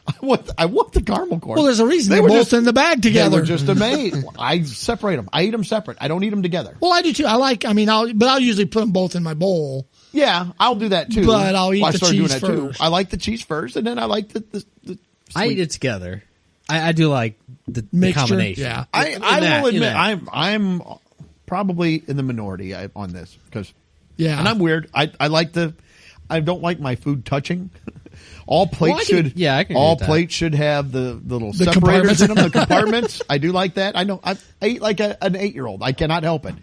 Speaker 1: I want the caramel corn.
Speaker 2: Well, there's a reason they're both in the bag together.
Speaker 1: They were just amazing. I separate them. I eat them separate. I don't eat them together.
Speaker 2: Well, I do too. I'll usually put them both in my bowl.
Speaker 1: Yeah, I'll do that too.
Speaker 2: But I'll eat the cheese first.
Speaker 1: I like the cheese first, and then I like the
Speaker 3: I eat it together. I do like the combination.
Speaker 2: Yeah.
Speaker 1: I will admit I'm probably in the minority on this because and I'm weird. I don't like my food touching. All plates should have the little separators in them, the compartments. I do like that. I know I eat like an 8-year-old. I cannot help it.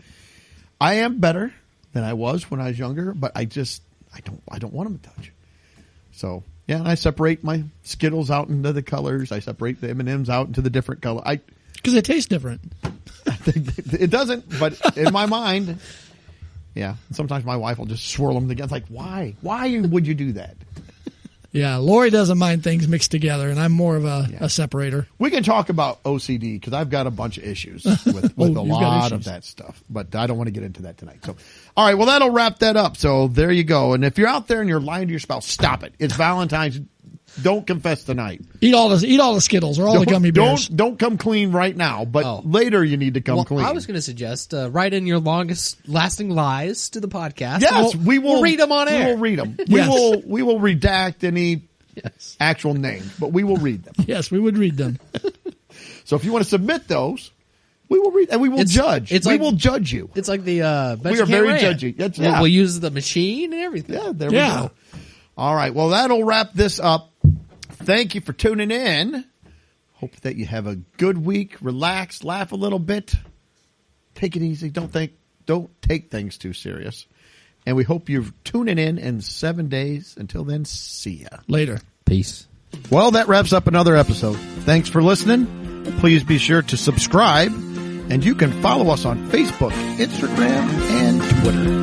Speaker 1: I am better than I was when I was younger, but I don't want them to touch. So yeah, and I separate my Skittles out into the colors. I separate the M&Ms out into the different color.
Speaker 2: Because they taste different.
Speaker 1: It doesn't, but in my mind, yeah. Sometimes my wife will just swirl them together. It's like, why? Why would you do that?
Speaker 2: Yeah, Lori doesn't mind things mixed together, and I'm more of a separator.
Speaker 1: We can talk about OCD because I've got a bunch of issues with a lot of that stuff, but I don't want to get into that tonight. So, all right, well, that'll wrap that up. So there you go. And if you're out there and you're lying to your spouse, stop it. It's Valentine's. Don't confess tonight.
Speaker 2: Eat all the Skittles or all the gummy bears.
Speaker 1: Don't come clean right now, but later you need to come clean.
Speaker 3: I was going to suggest write in your longest lasting lies to the podcast.
Speaker 1: Yes,
Speaker 3: we'll read them on air.
Speaker 1: We will read them. We will redact any actual names, but we will read them.
Speaker 2: Yes, we would read them.
Speaker 1: So if you want to submit those, we will read and we will judge. We will judge you.
Speaker 3: It's like the
Speaker 1: we are very judgy.
Speaker 3: We'll use the machine and everything.
Speaker 1: Yeah, there we go. All right, well, that'll wrap this up. Thank you for tuning in. Hope that you have a good week. Relax, laugh a little bit. Take it easy. Don't take things too serious. And we hope you're tuning in 7 days. Until then, see ya.
Speaker 2: Later.
Speaker 3: Peace.
Speaker 1: Well, that wraps up another episode. Thanks for listening. Please be sure to subscribe. And you can follow us on Facebook, Instagram, and Twitter.